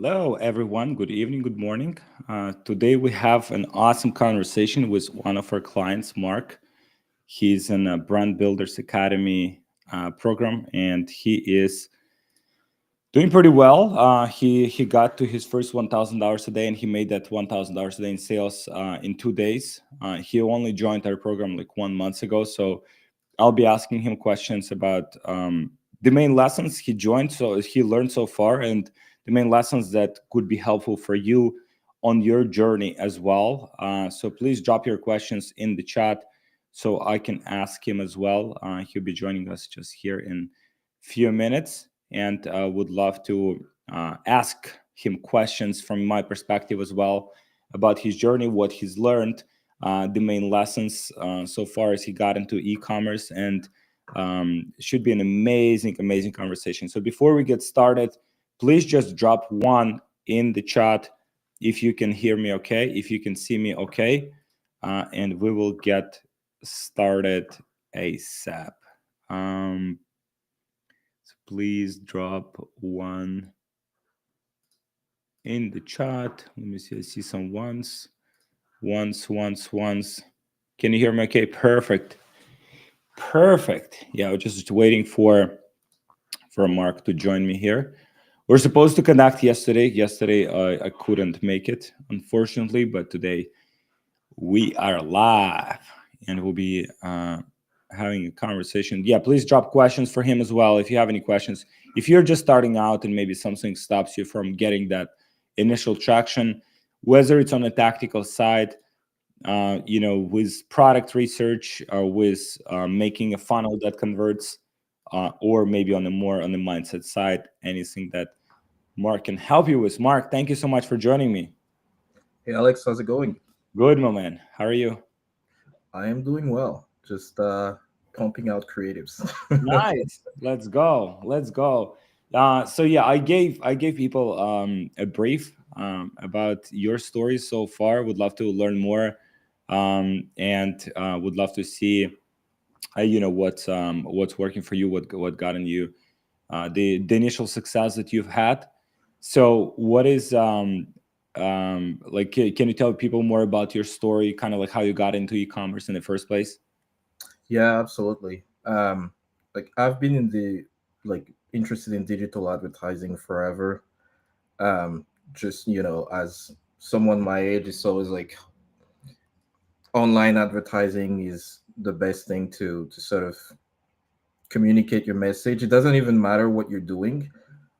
Hello, everyone. Good evening, good morning. Today we have an awesome conversation with one of our clients, Mark. He's in a Brand Builders Academy program, and he is doing pretty well. He got to his first $1,000 a day, and he made that $1,000 a day in sales in 2 days. He only joined our program like 1 month ago, so I'll be asking him questions about the main lessons he learned so far, and the main lessons that could be helpful for you on your journey as well. So please drop your questions in the chat so I can ask him as well. He'll be joining us just here in few minutes, and would love to ask him questions from my perspective as well about his journey, what he's learned, the main lessons so far as he got into e-commerce, and should be an amazing conversation. So before we get started, please just drop one in the chat if you can hear me okay, if you can see me okay, and we will get started ASAP. So please drop one in the chat. Let me see. I see some ones. Once. Can you hear me okay? Perfect. Yeah, I was just waiting for Mark to join me here. We're supposed to connect yesterday. I couldn't make it, unfortunately, but today we are live and we'll be having a conversation. Yeah, please drop questions for him as well if you have any questions. If you're just starting out and maybe something stops you from getting that initial traction, whether it's on the tactical side, with product research, with making a funnel that converts, or maybe on the mindset side, anything that Mark can help you with. Mark, thank you so much for joining me. Hey Alex, how's it going? Good, my man. How are you? I am doing well. Just pumping out creatives. Nice. Let's go. So yeah, I gave people a brief about your story so far. Would love to learn more, and would love to see what's working for you, what gotten you the initial success that you've had. So what is like, can you tell people more about your story, kind of like how you got into e-commerce in the first place? Yeah, absolutely. Like I've been in the interested in digital advertising forever. Just as someone my age, it's always like online advertising is the best thing to sort of communicate your message. It doesn't even matter what you're doing,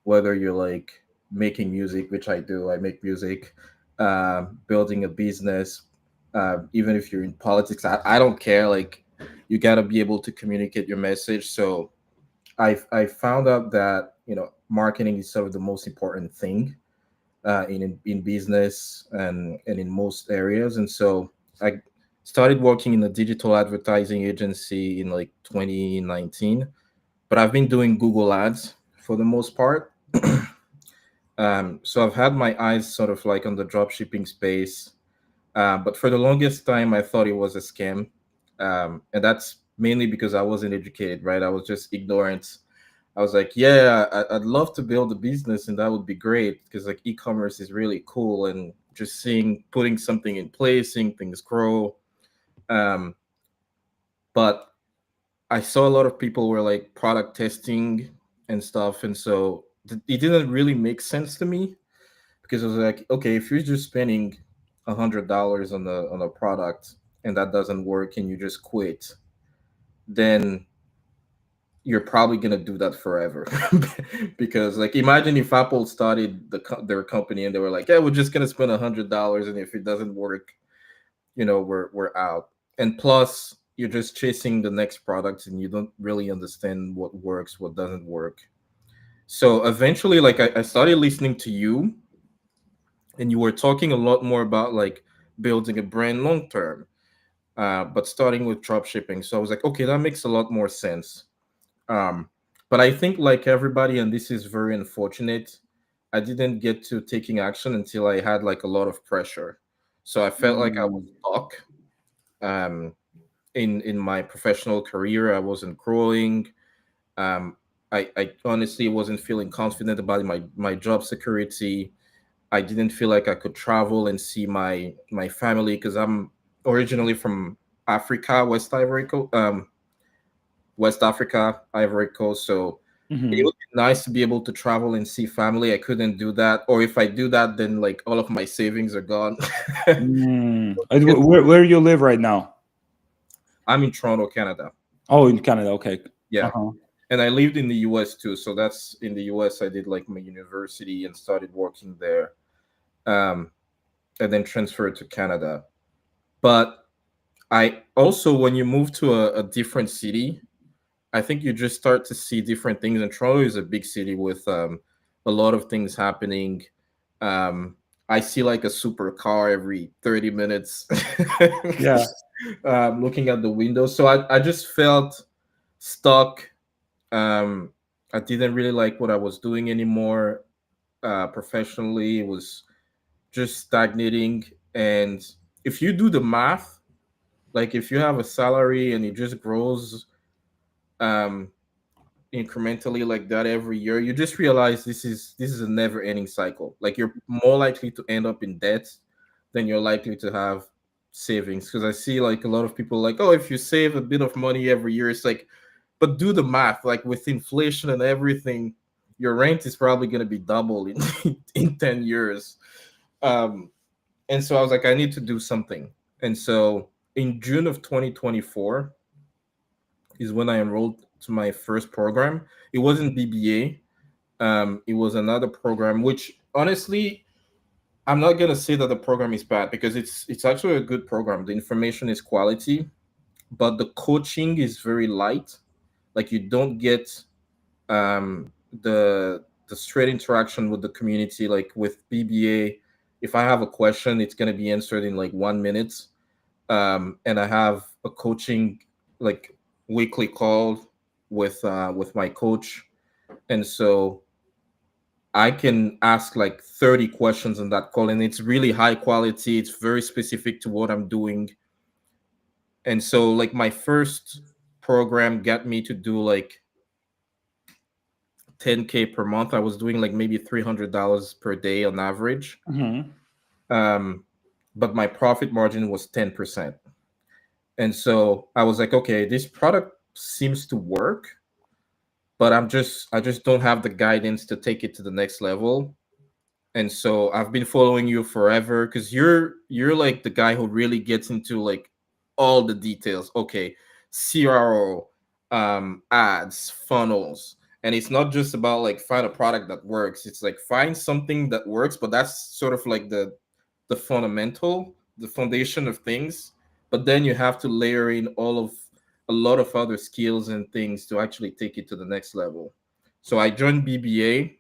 whether you're like making music, which I do. I make music, building a business, even if you're in politics. I don't care. Like you got to be able to communicate your message. So I found out that marketing is sort of the most important thing in business and in most areas. And so I started working in a digital advertising agency in like 2019, but I've been doing Google Ads for the most part. So I've had my eyes sort of like on the drop shipping space, but for the longest time I thought it was a scam, and that's mainly because I wasn't educated. Right, I was just ignorant. I was like, yeah, I'd love to build a business, and that would be great because like e-commerce is really cool, and just seeing putting something in place, seeing things grow. Um, but I saw a lot of people were like product testing and stuff, and so it didn't really make sense to me because I was like, okay, if you're just spending $100 on a product and that doesn't work and you just quit, then you're probably gonna do that forever. Because like imagine if Apple started their company and they were like, yeah, we're just gonna spend $100, and if it doesn't work, we're out. And plus you're just chasing the next product and you don't really understand what works, what doesn't work. So eventually, like I started listening to you, and you were talking a lot more about like building a brand long term, but starting with drop shipping. So I was like, okay, that makes a lot more sense. um, but I think like everybody, and this is very unfortunate, I didn't get to taking action until I had like a lot of pressure. So I felt like I was Mm. stuck. um, in my professional career I wasn't growing. um, I honestly wasn't feeling confident about my job security. I didn't feel like I could travel and see my family because I'm originally from Africa, West Africa, Ivory Coast. So it Hmm. would be nice to be able to travel and see family. I couldn't do that, or if I do that, then like all of my savings are gone. Mm. And where you live right now? I'm in Toronto, Canada. Oh, in Canada. Okay. Yeah, Uh-huh. and I lived in the US too. So that's in the US. I did like my university and started working there, um, and then transferred to Canada. But I also, when you move to a different city, I think you just start to see different things. And Toronto is a big city with a lot of things happening. Um, I see like a supercar every 30 minutes Yeah. looking at the window. So I just felt stuck. Um, I didn't really like what I was doing anymore professionally. It was just stagnating. And if you do the math, like if you have a salary and it just grows um, incrementally like that every year, you just realize this is a never ending cycle. Like you're more likely to end up in debt than you're likely to have savings. Because I see like a lot of people like, oh, if you save a bit of money every year, it's like, but do the math. Like with inflation and everything, your rent is probably going to be double in in 10 years. Um, and so I was like, I need to do something. And so in June of 2024 is when I enrolled to my first program. It wasn't BBA. It was another program, which honestly, I'm not gonna say that the program is bad because it's actually a good program. The information is quality, but the coaching is very light. Like you don't get the straight interaction with the community. Like with BBA, if I have a question, it's gonna be answered in like 1 minute. And I have a coaching like weekly call with my coach, and so I can ask like 30 questions in that call, and it's really high quality. It's very specific to what I'm doing, and so like my first program got me to do like 10K per month. I was doing like maybe $300 per day on average, Hmm. um, but my profit margin was 10%. And so I was like, okay, this product seems to work, but I just don't have the guidance to take it to the next level. And so I've been following you forever because you're like the guy who really gets into like all the details. Okay, CRO, ads, funnels, and it's not just about like find a product that works. It's like find something that works, but that's sort of like the fundamental, the foundation of things. But then you have to layer in all of a lot of other skills and things to actually take it to the next level. So I joined BBA,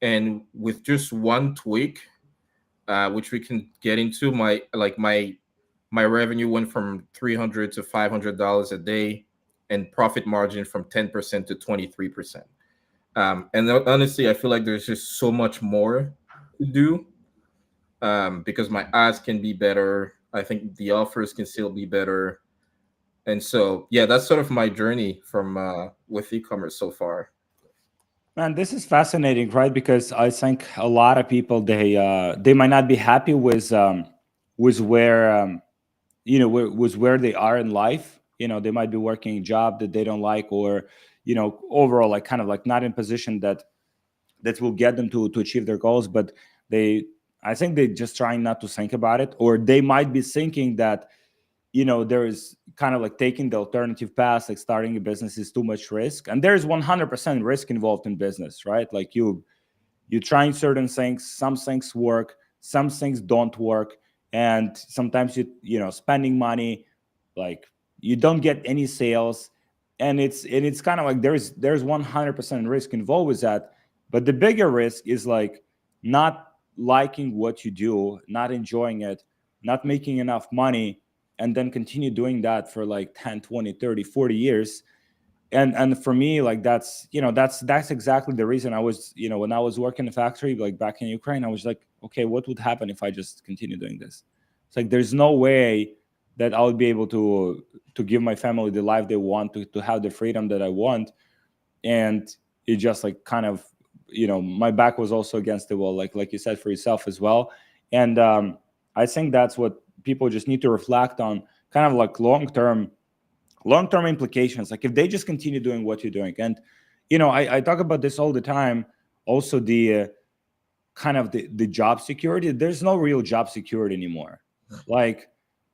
and with just one tweak, which we can get into, my revenue went from $300 to $500 a day, and profit margin from 10% to 23%. And honestly, I feel like there's just so much more to do, because my ads can be better. I think the offers can still be better. And so, yeah, that's sort of my journey from with e-commerce so far. Man, this is fascinating, right? Because I think a lot of people they might not be happy with where with where they are in life. They might be working a job that they don't like, or overall like kind of like not in position that will get them to achieve their goals. But they, I think they just trying not to think about it, or they might be thinking that there is kind of like taking the alternative path, like starting a business is too much risk, and there's 100% risk involved in business, right? Like you trying certain things, some things work, some things don't work, and sometimes spending money, like you don't get any sales, and it's kind of like there's 100% risk involved with that. But the bigger risk is like not liking what you do, not enjoying it, not making enough money, and then continue doing that for like 10, 20, 30, 40 years. And for me, like that's exactly the reason I was, when I was working in the factory like back in Ukraine, I was like, okay, what would happen if I just continue doing this? It's like there's no way that I would be able to give my family the life they want, to have the freedom that I want. And it just like kind of my back was also against the wall, like you said, for yourself as well. And I think that's what people just need to reflect on, kind of like long term implications, like if they just continue doing what you're doing. And I talk about this all the time. Also, the kind of the job security, there's no real job security anymore. Like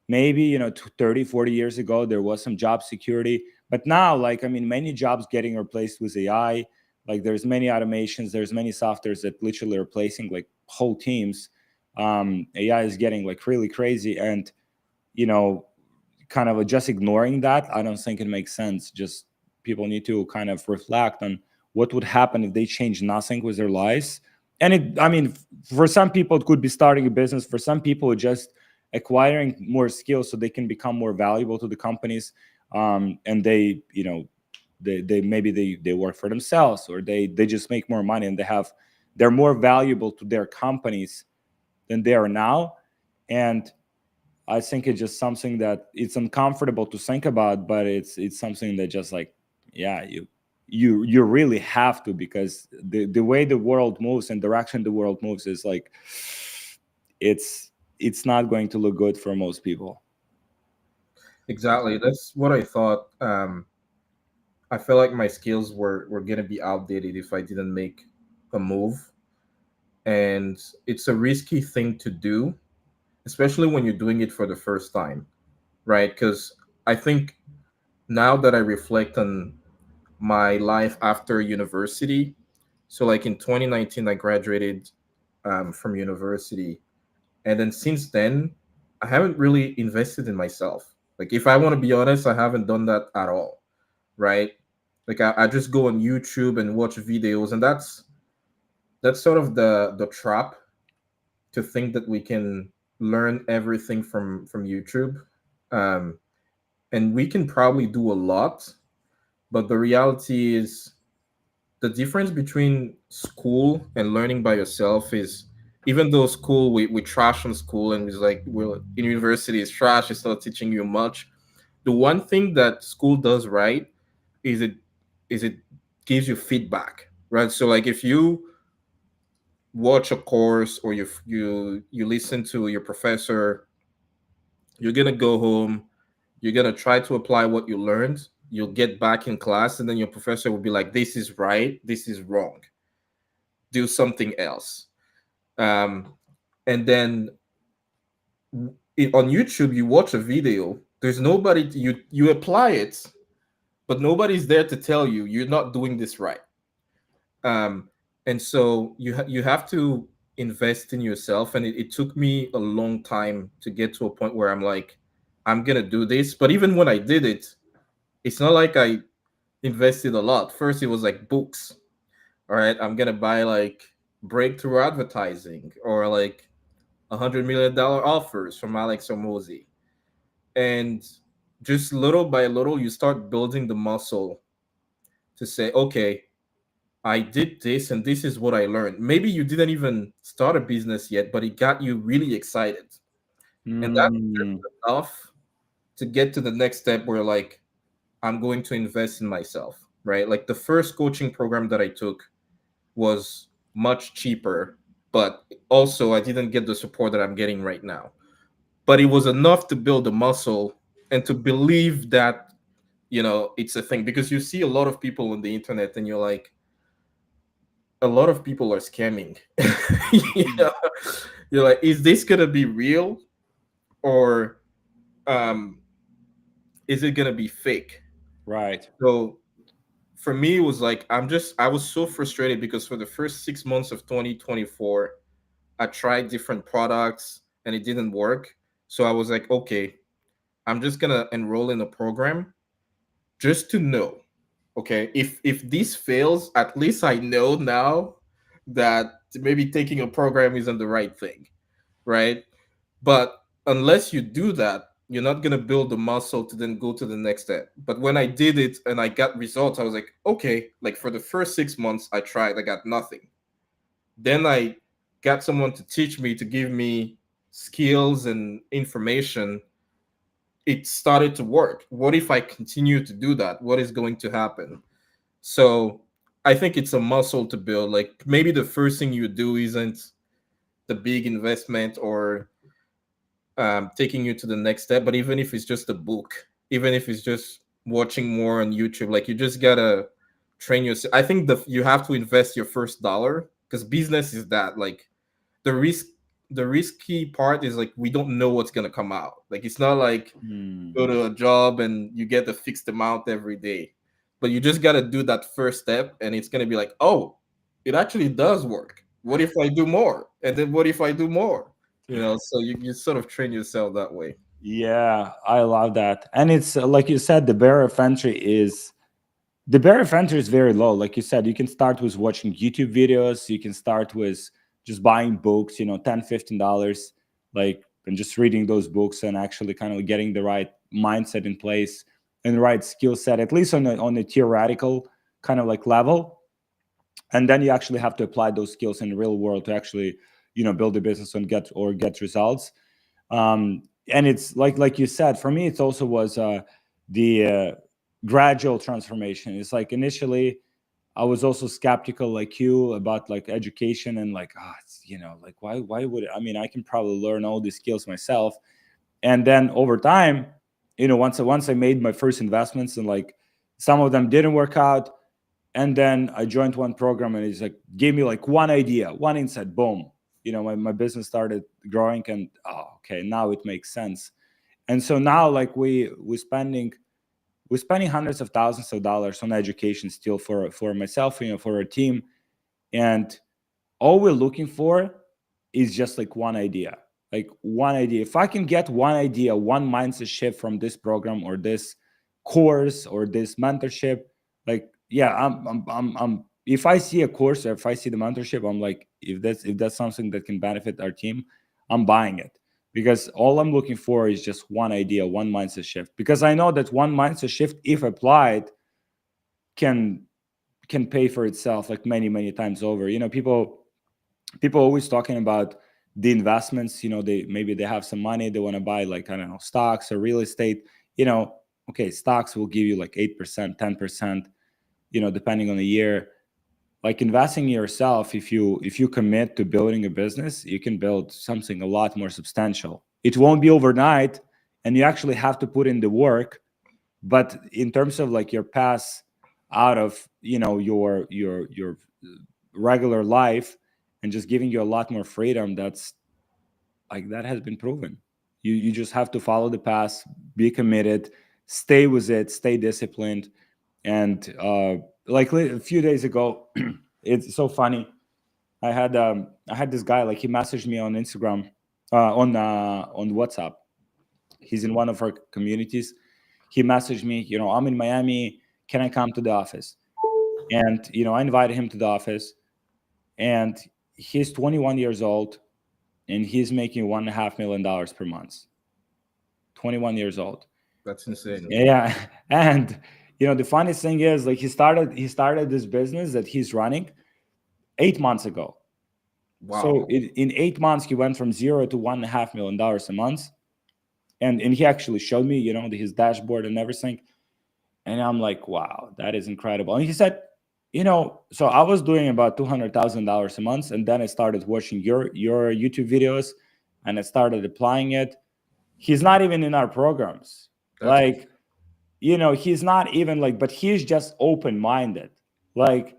maybe 30, 40 years ago there was some job security, but now, like, I mean, many jobs getting replaced with AI. Like there's many automations, there's many softwares that literally replacing like whole teams. AI is getting like really crazy, and you know kind of just ignoring that, I don't think it makes sense. Just people need to kind of reflect on what would happen if they change nothing with their lives. And I mean, for some people, it could be starting a business. For some people, just acquiring more skills so they can become more valuable to the companies. And they maybe they work for themselves, or they just make more money, and they're more valuable to their companies than they are now. And I think it's just something that it's uncomfortable to think about, but it's something that just like, yeah, you really have to, because the way the world moves and direction the world moves is like, it's not going to look good for most people. Exactly. That's what I thought. I felt like my skills were gonna be outdated if I didn't make a move, and it's a risky thing to do, especially when you're doing it for the first time, right? Because I think now that I reflect on my life after university, so like in 2019, I graduated from university, and then since then, I haven't really invested in myself. Like, if I want to be honest, I haven't done that at all, right? Like, I just go on YouTube and watch videos, and that's sort of the trap, to think that we can learn everything from YouTube. Um, and we can probably do a lot, but the reality is the difference between school and learning by yourself is, even though school, we trash on school, and it's like, well, in university is trash, it's not teaching you much. The one thing that school does right is it gives you feedback, right? So like, if you watch a course, or you listen to your professor, you're gonna go home, you're gonna try to apply what you learned, you'll get back in class, and then your professor will be like, this is right, this is wrong, do something else. um, and then on YouTube, you watch a video, there's nobody you apply it, but nobody's there to tell you you're not doing this right. um, and so you have to invest in yourself, and it took me a long time to get to a point where I'm like, I'm gonna do this. But even when I did it, it's not like I invested a lot. First, it was like books. All right, I'm gonna buy like breakthrough advertising, or like $100 million offers from Alex Omozi. And just little by little, you start building the muscle to say, okay, I did this, and this is what I learned. Maybe you didn't even start a business yet, but it got you really excited. And that's just Mm, enough to get to the next step, where like, I'm going to invest in myself, right? Like, the first coaching program that I took was much cheaper, but also I didn't get the support that I'm getting right now. But it was enough to build the muscle, and to believe that, it's a thing. Because you see a lot of people on the internet, and you're like, a lot of people are scamming. you know? You're like, is this gonna be real, or um, is it gonna be fake? right. So for me, it was like, I was so frustrated, because for the first 6 months of 2024, I tried different products and it didn't work. So I was like, okay, I'm just gonna enroll in a program, just to know. Okay, if this fails, at least I know now that maybe taking a program isn't the right thing, right? But unless you do that, you're not gonna build the muscle to then go to the next step. But when I did it and I got results, I was like, okay, like, for the first 6 months I tried, I got nothing. Then I got someone to teach me, to give me skills and information. It started to work. What if I continue to do that? What is going to happen? So I think it's a muscle to build. Like maybe the first thing you do isn't the big investment or taking you to the next step, but even if it's just a book, even if it's just watching more on YouTube, like you just gotta train yourself. I think you have to invest your first dollar, because business is that, like, the risk the risky part is like we don't know what's gonna come out. Like it's not like Hmm. go to a job and you get a fixed amount every day. But you just got to do that first step, and it's going to be like, oh, it actually does work. What if I do more? And then what if I do more? So you sort of train yourself that way. Yeah, I love that. And it's like you said, the barrier of entry is very low. Like you said, you can start with watching YouTube videos, you can start with just buying books, 10, $15, like, and just reading those books and actually kind of getting the right mindset in place and the right skill set, at least on a theoretical kind of like level. And then you actually have to apply those skills in the real world to actually, build a business and get results. And it's like you said, for me, it also was the gradual transformation. It's like initially I was also skeptical like you about like education and like, it's, like why would I mean, I can probably learn all these skills myself. And then over time, once I made my first investments and like some of them didn't work out, and then I joined one program and it's like gave me like one idea, one insight, boom. My business started growing and okay, now it makes sense. And so now like we're spending hundreds of thousands of dollars on education still for myself, for our team. And all we're looking for is just like one idea. Like one idea. If I can get one idea, one mindset shift from this program or this course or this mentorship, like yeah, I'm if I see a course or if I see the mentorship, I'm like, if that's something that can benefit our team, I'm buying it. Because all I'm looking for is just one idea, one mindset shift. Because I know that one mindset shift, if applied, can can pay for itself like many, many times over. People always talking about the investments. They have some money, they want to buy, like, I don't know, stocks or real estate. Okay, stocks will give you like 8%, 10%, depending on the year. Like investing in yourself, if you commit to building a business, you can build something a lot more substantial. It won't be overnight, and you actually have to put in the work. But in terms of like your pass out of your regular life and just giving you a lot more freedom, that's like, that has been proven. You just have to follow the path, be committed, stay with it, stay disciplined. And like a few days ago, it's so funny. I had this guy, like, he messaged me on Instagram, on WhatsApp. He's in one of our communities. He messaged me, I'm in Miami, can I come to the office? And I invited him to the office. And he's 21 years old, and he's making $1.5 million per month. 21 years old. That's insane. Yeah. And the funniest thing is, like, he started this business that he's running 8 months ago. So Wow. in 8 months he went from zero to $1.5 million a month. And he actually showed me, his dashboard and everything. And I'm like, wow, that is incredible. And he said, so I was doing about $200,000 a month, and then I started watching your YouTube videos, and I started applying it. He's not even in our programs. That's Like, he's not even like, but he's just open-minded. Like,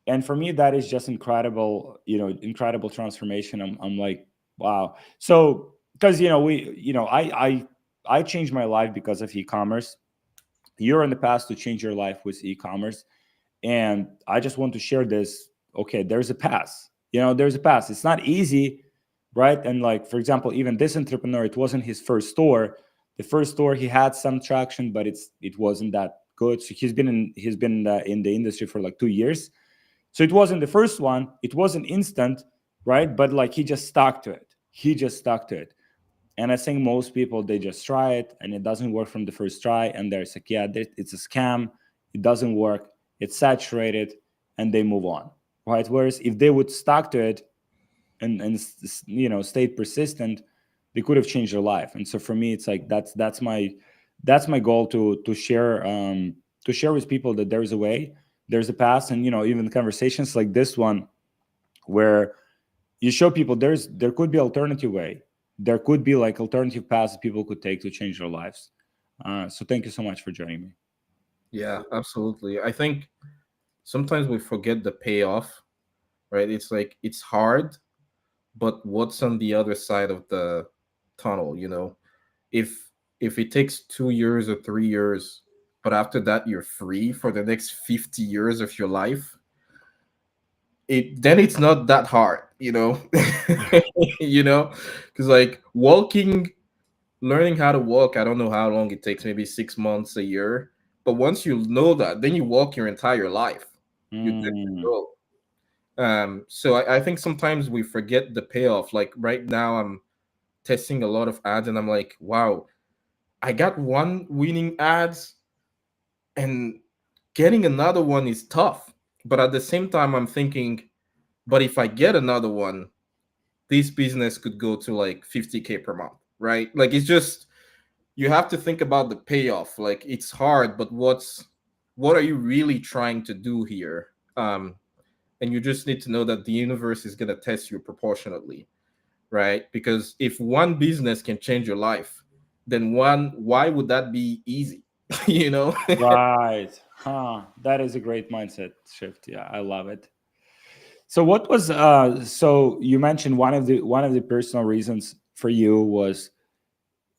and for me, that is just incredible, incredible transformation. I'm like, wow. So, because, I changed my life because of e-commerce. You're in the past to change your life with e-commerce. And I just want to share this. Okay, there's a path. There's a path. It's not easy, right? And like, for example, even this entrepreneur, it wasn't his first store. The first store, he had some traction, but it wasn't that good. So he's been in the industry for like 2 years. So it wasn't the first one. It wasn't instant, right? But like, he just stuck to it. He just stuck to it. And I think most people, they just try it and it doesn't work from the first try. And they're like, yeah, it's a scam. It doesn't work. It's saturated, and they move on, right? Whereas if they would stuck to it and stayed persistent, they could have changed their life. And so for me, it's like, that's my goal to share with people that there's a way. there's a path, and even conversations like this one, where you show people there could be alternative way, there could be like alternative paths that people could take to change their lives. So thank you so much for joining me. Yeah, absolutely. I think sometimes we forget the payoff, right? It's like it's hard, but what's on the other side of the tunnel, if it takes 2 years or 3 years, but after that you're free for the next 50 years of your life, it's not that hard, you know because like walking, learning how to walk, I don't know how long it takes, maybe 6 months, a year, but once you know that, then you walk your entire life. You're good to Mm, go. So I think sometimes we forget the payoff. Like right now I'm testing a lot of ads and I'm like, wow, I got one winning ads, and getting another one is tough. But at the same time, I'm thinking, but if I get another one, this business could go to like 50K per month, right? Like it's just, you have to think about the payoff. Like it's hard, but what are you really trying to do here? And you just need to know that the universe is going to test you proportionately, right? Because if one business can change your life, then why would that be easy? you know? right. That is a great mindset shift. Yeah, I love it. So what was so you mentioned one of the personal reasons for you was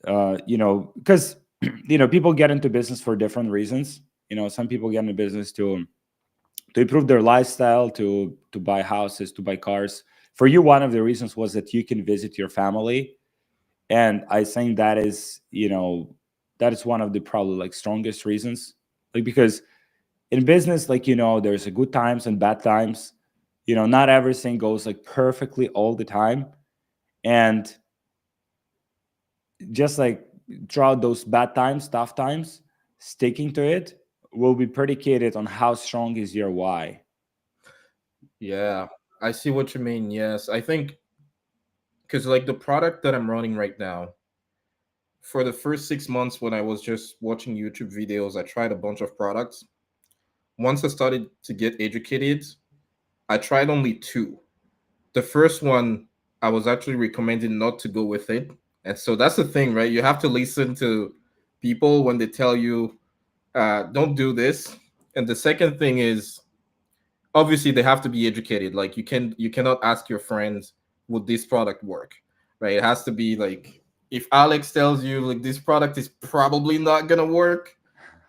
because people get into business for different reasons. Some people get into business to improve their lifestyle, to buy houses, to buy cars. For you, one of the reasons was that you can visit your family, and I think that is one of the probably like strongest reasons, like because in business, like there's a good times and bad times. Not everything goes like perfectly all the time, and just like throughout those bad times, tough times, sticking to it will be predicated on how strong is your why. Yeah, I see what you mean. Yes, I think because like the product that I'm running right now, for the first 6 months when I was just watching YouTube videos, I tried a bunch of products. Once I started to get educated, I tried only two. The first one, I was actually recommended not to go with it. And so that's the thing, right? You have to listen to people when they tell you, don't do this. And the second thing is, obviously they have to be educated. Like you cannot ask your friends, would this product work, right? It has to be like, if Alex tells you like this product is probably not gonna work,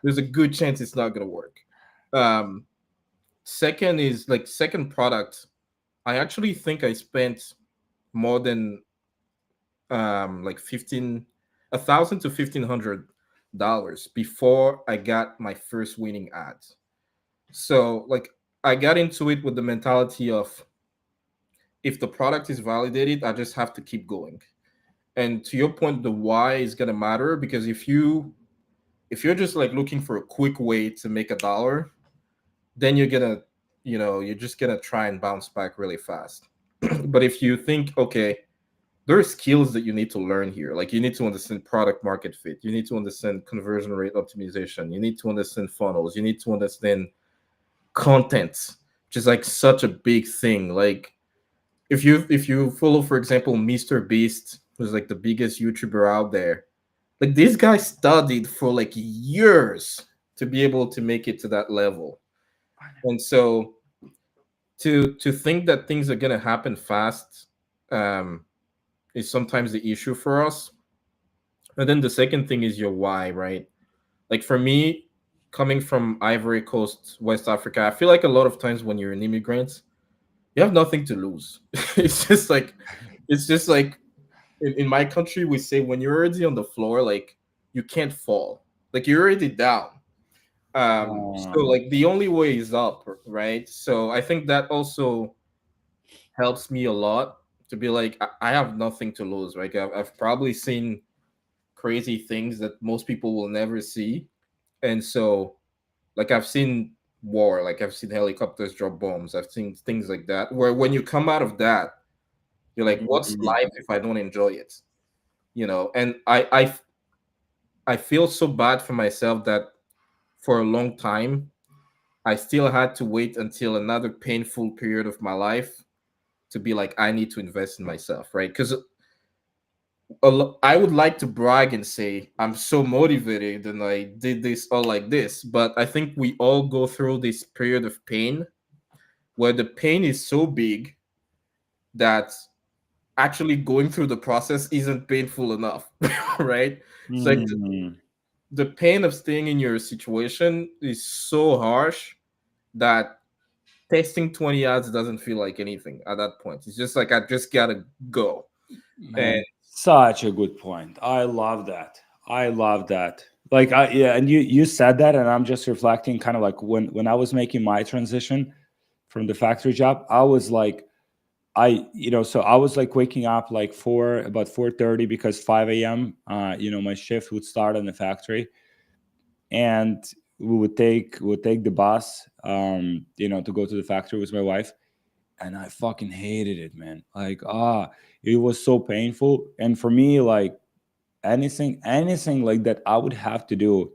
there's a good chance it's not gonna work. um Second is like, second product, I actually think I spent more than like 15 1,000 to $1,500 before I got my first winning ads. So like I got into it with the mentality of, if the product is validated, I just have to keep going. And to your point, the why is gonna matter, because if you're just like looking for a quick way to make $1, then you're just gonna try and bounce back really fast. But if you think, okay, there are skills that you need to learn here. Like you need to understand product market fit. You need to understand conversion rate optimization. You need to understand funnels. You need to understand content, which is like such a big thing. Like if you follow, for example, Mr. Beast, who's like the biggest YouTuber out there, like this guy studied for like years to be able to make it to that level. And so to think that things are gonna happen fast, um, is sometimes the issue for us. And then the second thing is your why, right? Like for me, coming from Ivory Coast, West Africa, I feel like a lot of times when you're an immigrant, you have nothing to lose. It's just like in my country, we say when you're already on the floor, like you can't fall. Like you're already down. So Um, like the only way is up, right? So I think that also helps me a lot to be like, I have nothing to lose. Like I've probably seen crazy things that most people will never see. And so like I've seen war, like I've seen helicopters drop bombs, I've seen things like that, where when you come out of that, you're like, what's mm, life if I don't enjoy it? And I feel so bad for myself that for a long time I still had to wait until another painful period of my life to be like, I need to invest in myself, right? Because I would like to brag and say I'm so motivated and I did this all like this, but I think we all go through this period of pain where the pain is so big that actually going through the process isn't painful enough, right? It's like Mm. the pain of staying in your situation is so harsh that testing 20 yards doesn't feel like anything at that point. It's just like I just gotta go. And Man, such a good point. I love that. I love that. Like, yeah, and you said that, and I'm just reflecting, kind of like when I was making my transition from the factory job, I was like, so I was like waking up like about 4:30 because 5 a.m. My shift would start in the factory, and we would take the bus, to go to the factory with my wife, and I fucking hated it, man. Like, it was so painful. And for me, like anything like that I would have to do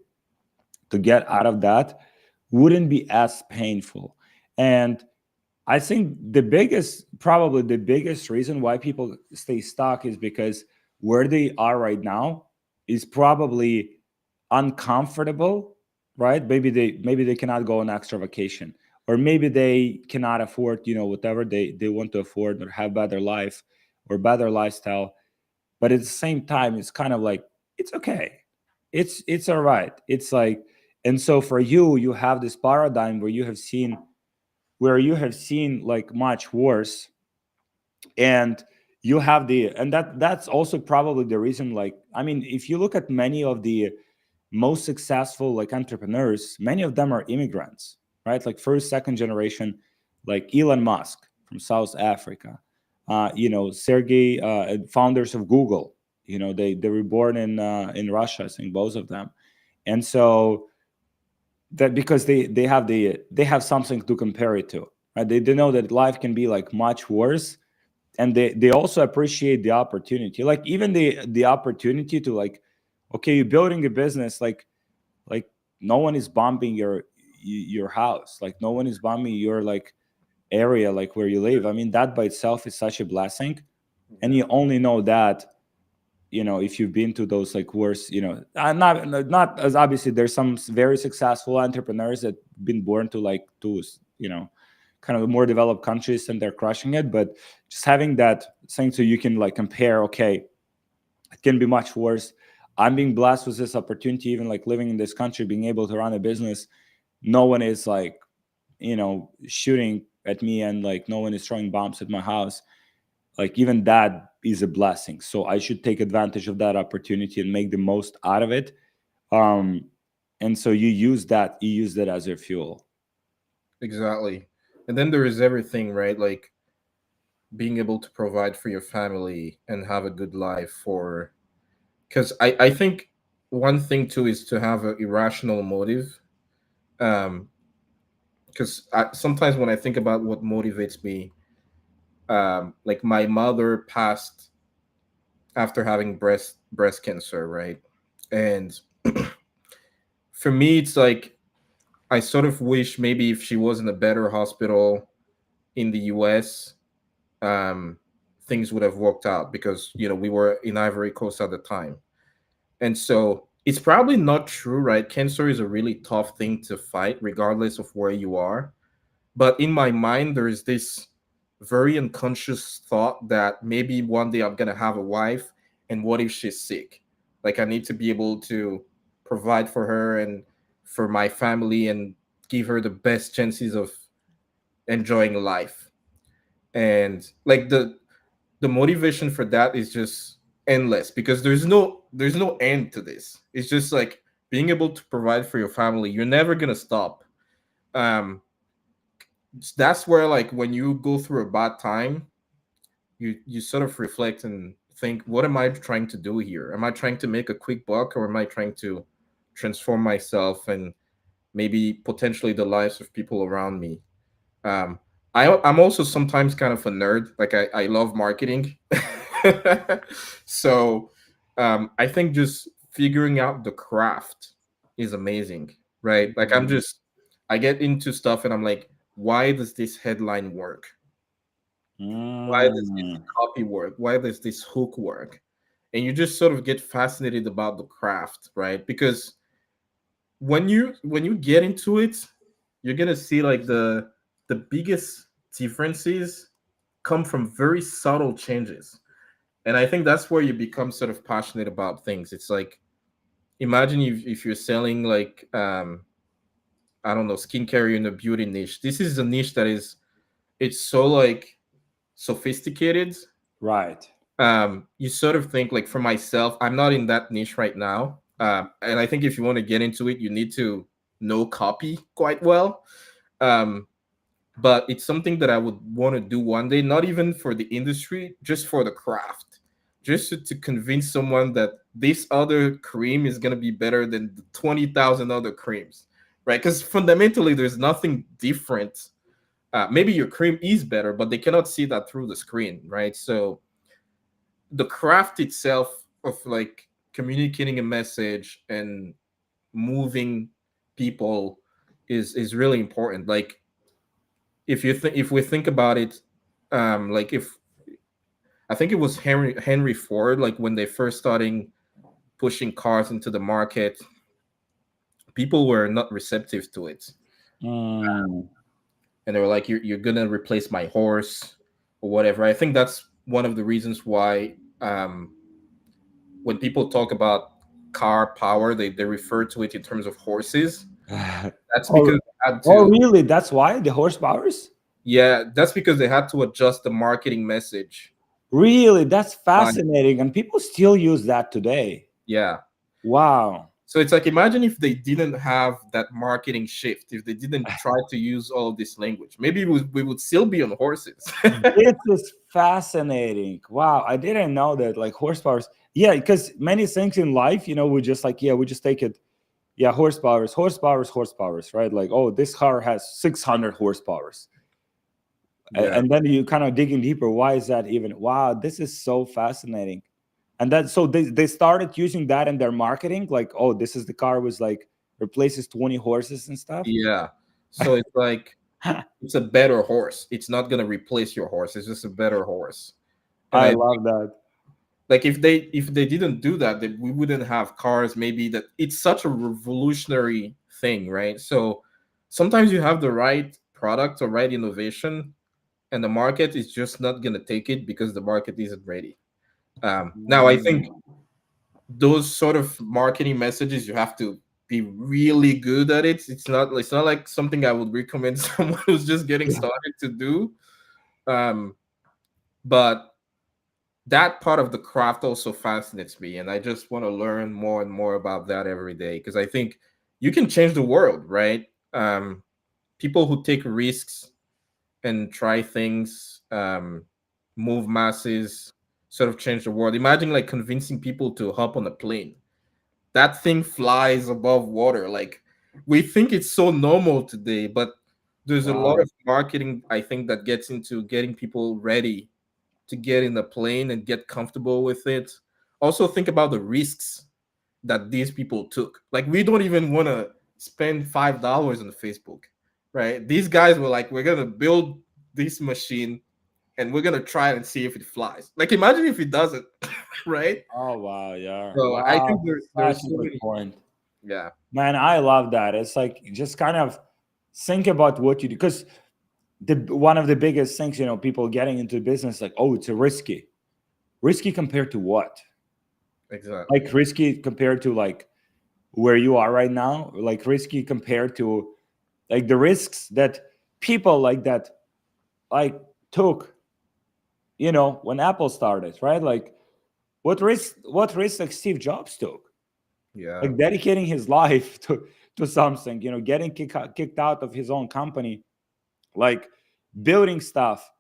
to get out of that wouldn't be as painful. And I think probably the biggest reason why people stay stuck is because where they are right now is probably uncomfortable, right? Maybe they cannot go on extra vacation, or maybe they cannot afford, whatever they want to afford, or have better life or better lifestyle. But at the same time, it's kind of like it's okay. It's all right. It's like, and so for you, you have this paradigm where you have seen like much worse, and that's also probably the reason. Like, I mean, if you look at many of the most successful like entrepreneurs, many of them are immigrants, right? Like first, second generation, like Elon Musk from South Africa, Sergey, founders of Google. They were born in Russia, I think both of them. And so that because they have something to compare it to, right? They know that life can be like much worse, and they also appreciate the opportunity, like even the opportunity to, like, okay, you're building a business, like no one is bombing your house, like no one is bombing your like area, like where you live. I mean, that by itself is such a blessing. And yeah, you only know that, if you've been to those like worse, not as obviously there's some very successful entrepreneurs that been born to like kind of more developed countries, and they're crushing it. But just having that thing, so you can like compare, okay, it can be much worse. I'm being blessed with this opportunity, even like living in this country, being able to run a business. No one is like, shooting at me, and like no one is throwing bombs at my house. Like even that is a blessing. So I should take advantage of that opportunity and make the most out of it. Um, and so you use that as your fuel. exactly. And then there is everything, right? Like being able to provide for your family and have a good life for, because I think one thing too is to have an irrational motive. Um, because sometimes when I think about what motivates me, like my mother passed after having breast cancer, right? And for me, it's like I sort of wish maybe if she was in a better hospital in the US, um, things would have worked out because we were in Ivory Coast at the time, and so it's probably not true, right? Cancer is a really tough thing to fight, regardless of where you are. But in my mind, there is this very unconscious thought that maybe one day I'm gonna have a wife, and what if she's sick? Like I need to be able to provide for her and for my family and give her the best chances of enjoying life. And like the motivation for that is just endless because there's no end to this. It's just like being able to provide for your family. You're never gonna stop. Um, that's where like when you go through a bad time, you sort of reflect and think, what am I trying to do here? Am I trying to make a quick buck, or am I trying to transform myself and maybe potentially the lives of people around me? um I'm also sometimes kind of a nerd, like I love marketing. So I think just figuring out the craft is amazing, right? Like Mhm. I get into stuff and I'm like, why does this headline work? Why does this Mm, copy work? Why does this hook work? And you just sort of get fascinated about the craft, right? Because when you get into it, you're gonna see like the biggest differences come from very subtle changes. And I think that's where you become sort of passionate about things. It's like, imagine if you're selling like I don't know, skincare in a beauty niche. This is a niche that is, it's so like sophisticated. right. You sort of think like, for myself, I'm not in that niche right now. And I think if you want to get into it, you need to know copy quite well. Um, but it's something that I would want to do one day, not even for the industry, just for the craft, just to convince someone that this other cream is going to be better than the 20,000 other creams, right? Because fundamentally, there's nothing different. Maybe your cream is better, but they cannot see that through the screen, right? So the craft itself of like communicating a message and moving people is really important. Like, if we think about it, like, if I think it was Henry Ford, like when they first starting pushing cars into the market, people were not receptive to it, Mm, and they were like, you're gonna replace my horse or whatever. I think that's one of the reasons why, when people talk about car power, they refer to it in terms of horses. That's oh, because they had oh, to, really? That's why the horsepowers? yeah, that's because they had to adjust the marketing message. Really? That's Uh, fascinating. And people still use that today. yeah. Wow. So it's like, imagine if they didn't have that marketing shift, if they didn't try to use all of this language, maybe we would still be on horses. This is fascinating. Wow. I didn't know that, like horsepowers. Yeah, because many things in life, we just like, yeah, we just take it. Yeah, horsepowers, right? Like, oh, this car has 600 horsepowers. Yeah. And then you kind of digging deeper. Why is that even? Wow, this is so fascinating. And that, so they started using that in their marketing, like, oh, this is the car was like replaces 20 horses and stuff. Yeah. So it's like, it's a better horse. It's not gonna replace your horse. It's just a better horse. And I I, love that. like, if they didn't do that, then we wouldn't have cars. Maybe that it's such a revolutionary thing, right? So sometimes you have the right product or right innovation, and the market is just not gonna take it because the market isn't ready. Now, I think Mm. those sort of marketing messages, you have to be really good at it. It's not like something I would recommend someone who's just getting started to do. Um, but that part of the craft also fascinates me, and I just want to learn more and more about that every day, because I think you can change the world, right? People who take risks and try things, move masses, sort of change the world. Imagine like convincing people to hop on a plane. That thing flies above water. Like, we think it's so normal today, but there's a lot Wow. of marketing, I think, that gets into getting people ready to get in the plane and get comfortable with it. Also, think about the risks that these people took. Like, we don't even want to spend $5 on Facebook, right? These guys were like, we're gonna build this machine and we're gonna try and see if it flies. Like, imagine if it doesn't, right? Oh, wow. Yeah. So I think Wow. there's Such a so good many. point. Yeah. Man, I love that. It's like just kind of think about what you do. Because one of the biggest things, people getting into business, like, oh, it's a risky. Risky compared to what? Exactly. Like risky compared to like where you are right now, like risky compared to like the risks that people like that like took, when Apple started, right? Like what risk like Steve Jobs took, Yeah. like dedicating his life to something, getting kicked out of his own company, like building stuff,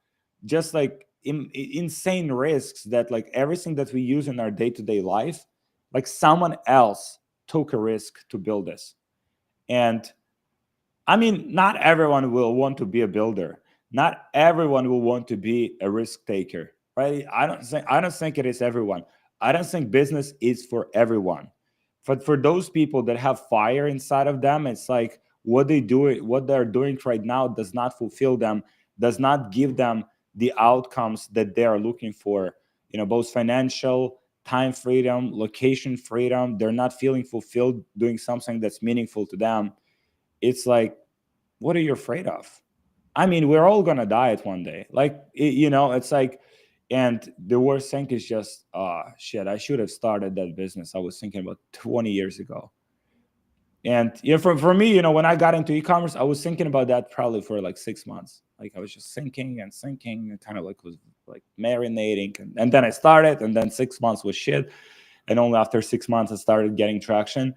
just like insane risks that like everything that we use in our day-to-day life, like someone else took a risk to build this. And I mean, not everyone will want to be a builder. Not everyone will want to be a risk taker, right? I don't think it is everyone. I don't think business is for everyone. But for those people that have fire inside of them, it's like, what they're doing right now does not fulfill them, does not give them the outcomes that they are looking for, both financial, time freedom, location freedom. They're not feeling fulfilled doing something that's meaningful to them. It's like, what are you afraid of? I mean, we're all gonna die at one day. Like, it's like, and the worst thing is just, shit, I should have started that business I was thinking about 20 years ago. And for me, when I got into e-commerce, I was thinking about that probably for like 6 months. Like I was just thinking and thinking and kind of like was like marinating. And then I started, and then 6 months was shit. And only after 6 months, I started getting traction.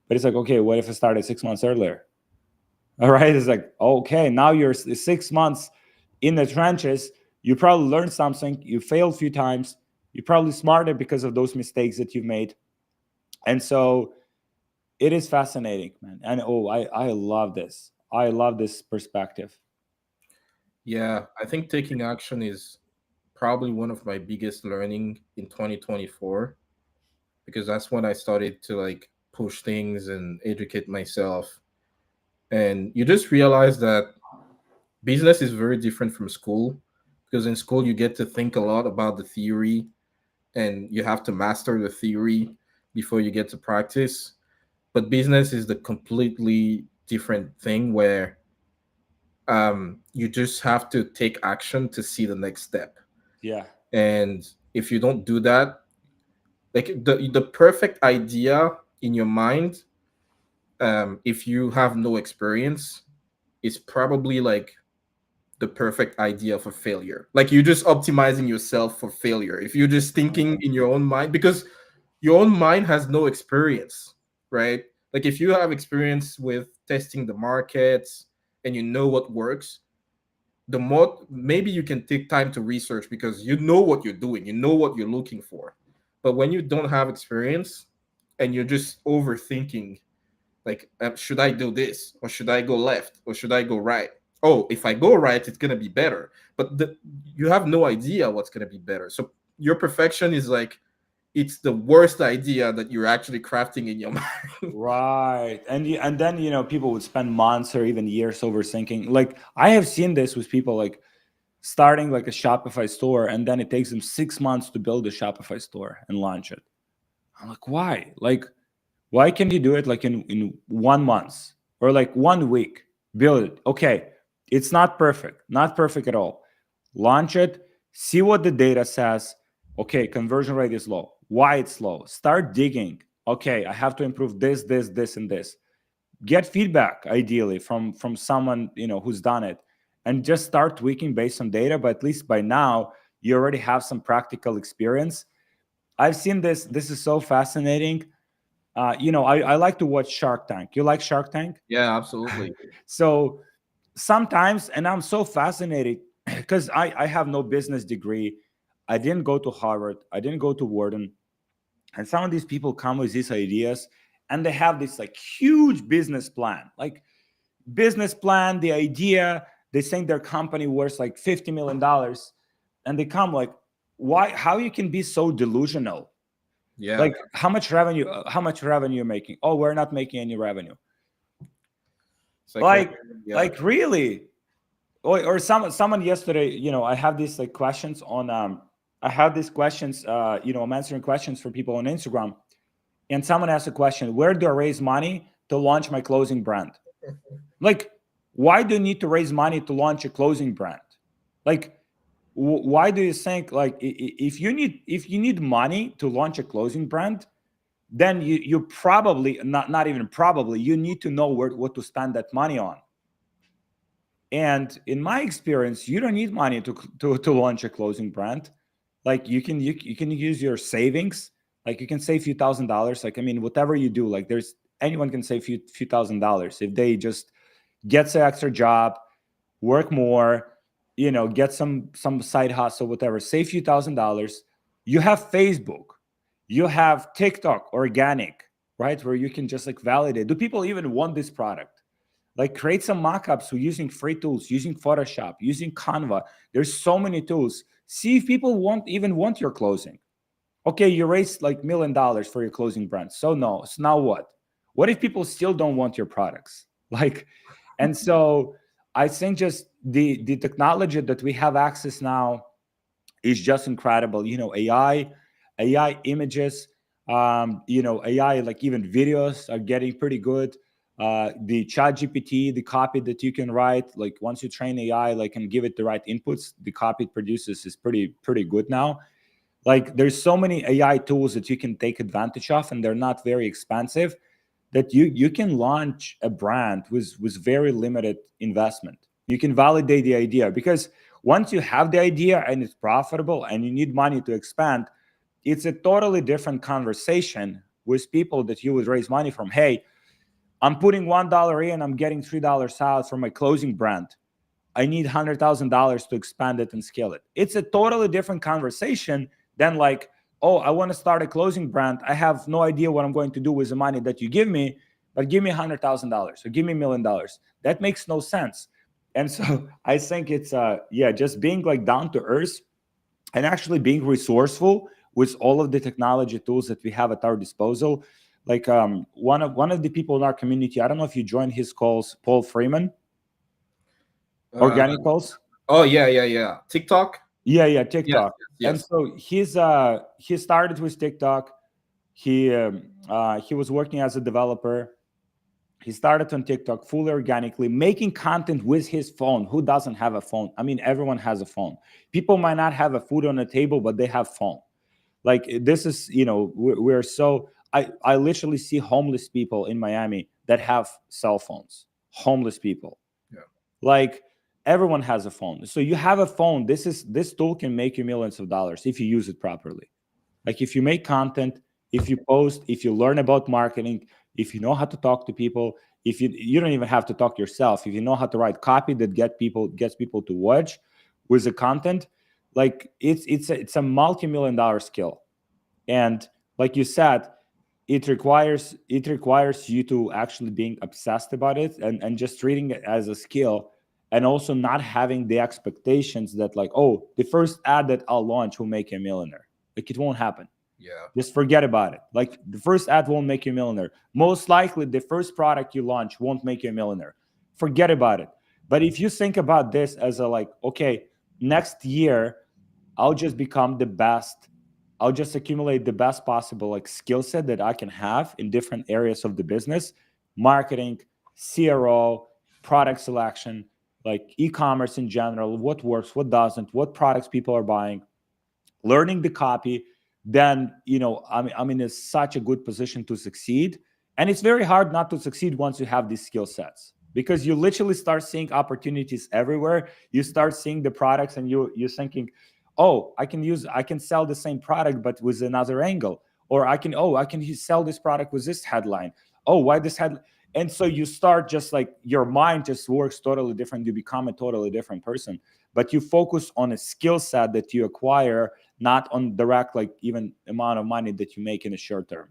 But it's like, okay, what if I started 6 months earlier? All right. It's like, okay, now you're 6 months in the trenches. You probably learned something. You failed a few times. You're probably smarter because of those mistakes that you've made. And so it is fascinating, man. And I love this. I love this perspective. Yeah, I think taking action is probably one of my biggest learning in 2024, because that's when I started to like push things and educate myself. And you just realize that business is very different from school, because in school you get to think a lot about the theory and you have to master the theory before you get to practice. But business is the completely different thing where you just have to take action to see the next step. Yeah. And if you don't do that, like the perfect idea in your mind, if you have no experience, is probably like the perfect idea for failure. Like you're just optimizing yourself for failure. If you're just thinking in your own mind, because your own mind has no experience, right? Like if you have experience with testing the markets and you know what works, the more maybe you can take time to research because you know what you're doing, you know what you're looking for. But when you don't have experience and you're just overthinking, like, should I do this or should I go left or should I go right? Oh, if I go right, it's gonna be better. But you have no idea what's gonna be better. So your perfection is like it's the worst idea that you're actually crafting in your mind. Right. And then, people would spend months or even years overthinking. Like I have seen this with people like starting like a Shopify store, and then it takes them 6 months to build a Shopify store and launch it. I'm like, why? Like, why can't you do it like in 1 month or like 1 week? Build it. Okay. It's not perfect at all. Launch it, see what the data says. Okay, conversion rate is low. Why it's low? Start digging. Okay, I have to improve this, and this. Get feedback ideally from someone who's done it, and just start tweaking based on data. But at least by now, you already have some practical experience. I've seen this. This is so fascinating. I like to watch Shark Tank. You like Shark Tank? Yeah, absolutely. So sometimes, and I'm so fascinated because I have no business degree. I didn't go to Harvard. I didn't go to Wharton. And some of these people come with these ideas, and they have this like huge business plan, the idea. They think their company worth like $50 million, and they come like, why? How you can be so delusional? Yeah. Like how much revenue? How much revenue you're making? Oh, we're not making any revenue. It's like, Like, yeah. really? Or someone yesterday, I have these like questions on I have these questions, I'm answering questions for people on Instagram, and someone asked a question: where do I raise money to launch my clothing brand? Like, why do you need to raise money to launch a clothing brand? Like, why do you think like if you need money to launch a clothing brand, then you probably not even probably you need to know what to spend that money on. And in my experience, you don't need money to launch a clothing brand. Like you can use your savings. Like you can save a few $1,000s. Like I mean, whatever you do, like there's anyone can save few $1,000s if they just get an extra job, work more, get some side hustle, whatever. Save a few $1,000s. You have Facebook, you have TikTok, organic, right, where you can just like validate. Do people even want this product? Like create some mockups with using free tools, using Photoshop, using Canva. There's so many tools. See if people want your closing. Okay, you raised like $1 million for your closing brand. So no, so now what? What if people still don't want your products? Like, and so I think just the technology that we have access now is just incredible. AI images, AI, like even videos are getting pretty good. The chat GPT, the copy that you can write, like once you train AI, like and give it the right inputs, the copy it produces is pretty good now. Like there's so many AI tools that you can take advantage of, and they're not very expensive, that you can launch a brand with very limited investment. You can validate the idea, because once you have the idea and it's profitable and you need money to expand, it's a totally different conversation with people that you would raise money from. Hey, I'm putting $1 in, I'm getting $3 out from my clothing brand. I need $100,000 to expand it and scale it. It's a totally different conversation than like, oh, I want to start a clothing brand. I have no idea what I'm going to do with the money that you give me, but give me $100,000 or give me $1 million. That makes no sense. And so I think it's yeah, just being like down to earth and actually being resourceful with all of the technology tools that we have at our disposal. Like one of the people in our community, I don't know if you join his calls, Paul Freeman, Uh, organic calls. oh yeah, yeah, yeah. TikTok. Yeah, Yes, TikTok. And yes, so he started with TikTok. He was working as a developer. He started on TikTok fully organically, making content with his phone. Who doesn't have a phone? I mean, everyone has a phone. People might not have a food on the table, but they have phone. Like this is, we're so I literally see homeless people in Miami that have cell phones. Homeless people. yeah, Like everyone has a phone. So you have a phone. This tool can make you millions of dollars if you use it properly. Like if you make content, if you post, if you learn about marketing, if you know how to talk to people, if you don't even have to talk yourself, if you know how to write copy that gets people to watch with the content, like it's a multi-million-dollar skill. And like you said, it requires you to actually being obsessed about it, and just treating it as a skill, and also not having the expectations that like, oh, the first ad that I'll launch will make you a millionaire. Like it won't happen. yeah, Just forget about it. Like the first ad won't make you a millionaire. Most likely the first product you launch won't make you a millionaire. Forget about it. But if you think about this as a like, okay, next year I'll just become the best. I'll just accumulate the best possible like skill set that I can have in different areas of the business, marketing, CRO, product selection, like e-commerce in general, what works, what doesn't, what products people are buying, learning the copy. Then I'm in such a good position to succeed. And it's very hard not to succeed once you have these skill sets, because you literally start seeing opportunities everywhere. You start seeing the products and you're thinking, oh, I can sell the same product but with another angle. Or I can sell this product with this headline. Oh, why this head? And so you start just like your mind just works totally different. You become a totally different person, but you focus on a skill set that you acquire, not on direct like even amount of money that you make in the short term.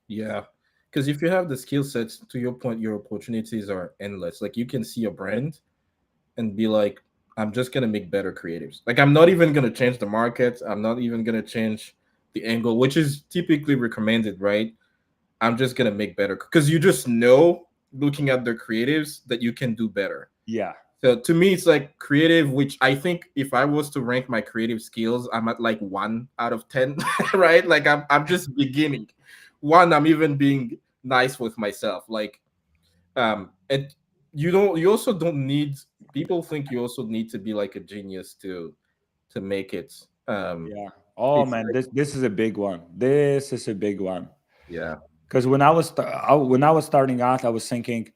yeah. Because if you have the skill sets, to your point, your opportunities are endless. Like you can see a brand and be like, I'm just gonna make better creatives. Like I'm not even gonna change the market. I'm not even gonna change the angle, which is typically recommended, right? I'm just gonna make better because you just know, looking at their creatives, that you can do better. Yeah. So to me, it's like creative, which I think if I was to rank my creative skills, I'm at like 1 out of 10, right? Like I'm just beginning. One, I'm even being nice with myself. Like and you also don't need, people think you also need to be like a genius to make it. Yeah. Oh It's man, like, this is a big one. This is a big one. yeah, Because when I was starting out, I was thinking,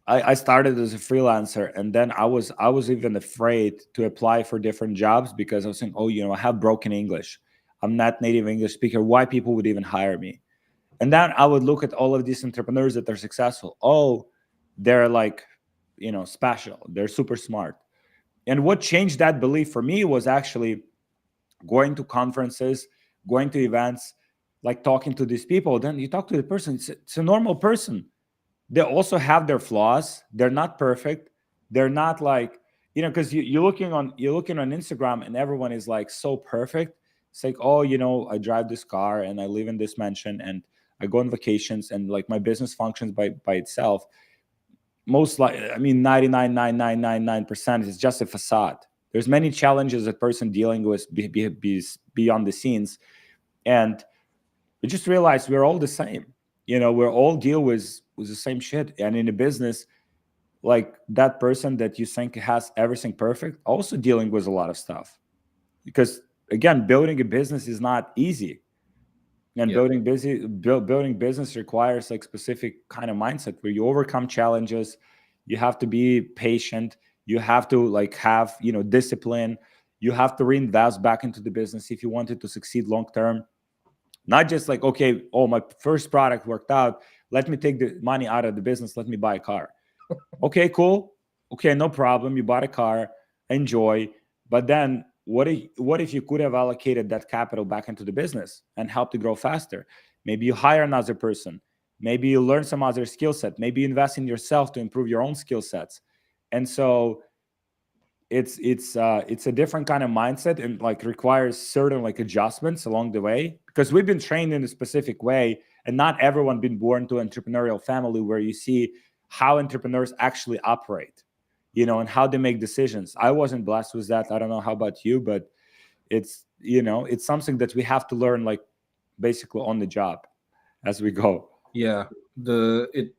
I started as a freelancer, and then I was even afraid to apply for different jobs, because I was saying, oh, I have broken English. I'm not native English speaker. Why people would even hire me? And then I would look at all of these entrepreneurs that are successful. Oh, they're like, special. They're super smart. And what changed that belief for me was actually going to conferences, going to events, like talking to these people. Then you talk to the person. It's a normal person. They also have their flaws. They're not perfect. They're not like, because you're looking on Instagram and everyone is like so perfect. It's like, oh, I drive this car and I live in this mansion and I go on vacations and like my business functions by itself. most like, I mean, 99.9999% is just a facade. There's many challenges a person dealing with beyond the scenes. And we just realized we're all the same. We're all deal with the same shit. And in a business, like that person that you think has everything perfect, also dealing with a lot of stuff. Because again, building a business is not easy. And Yeah. building business requires like specific kind of mindset where you overcome challenges. You have to be patient. You have to like have discipline. You have to reinvest back into the business if you want it to succeed long term. Not just like, okay, oh, my first product worked out, let me take the money out of the business, let me buy a car. Okay, cool. Okay, no problem. You bought a car, enjoy. But then what if you could have allocated that capital back into the business and helped to grow faster? Maybe you hire another person. Maybe you learn some other skill set. Maybe you invest in yourself to improve your own skill sets. And so it's a different kind of mindset and like requires certain like adjustments along the way, because we've been trained in a specific way, and not everyone been born to an entrepreneurial family where you see how entrepreneurs actually operate, and how they make decisions. I wasn't blessed with that. I don't know how about you, but it's something that we have to learn, like basically on the job as we go. Yeah. The it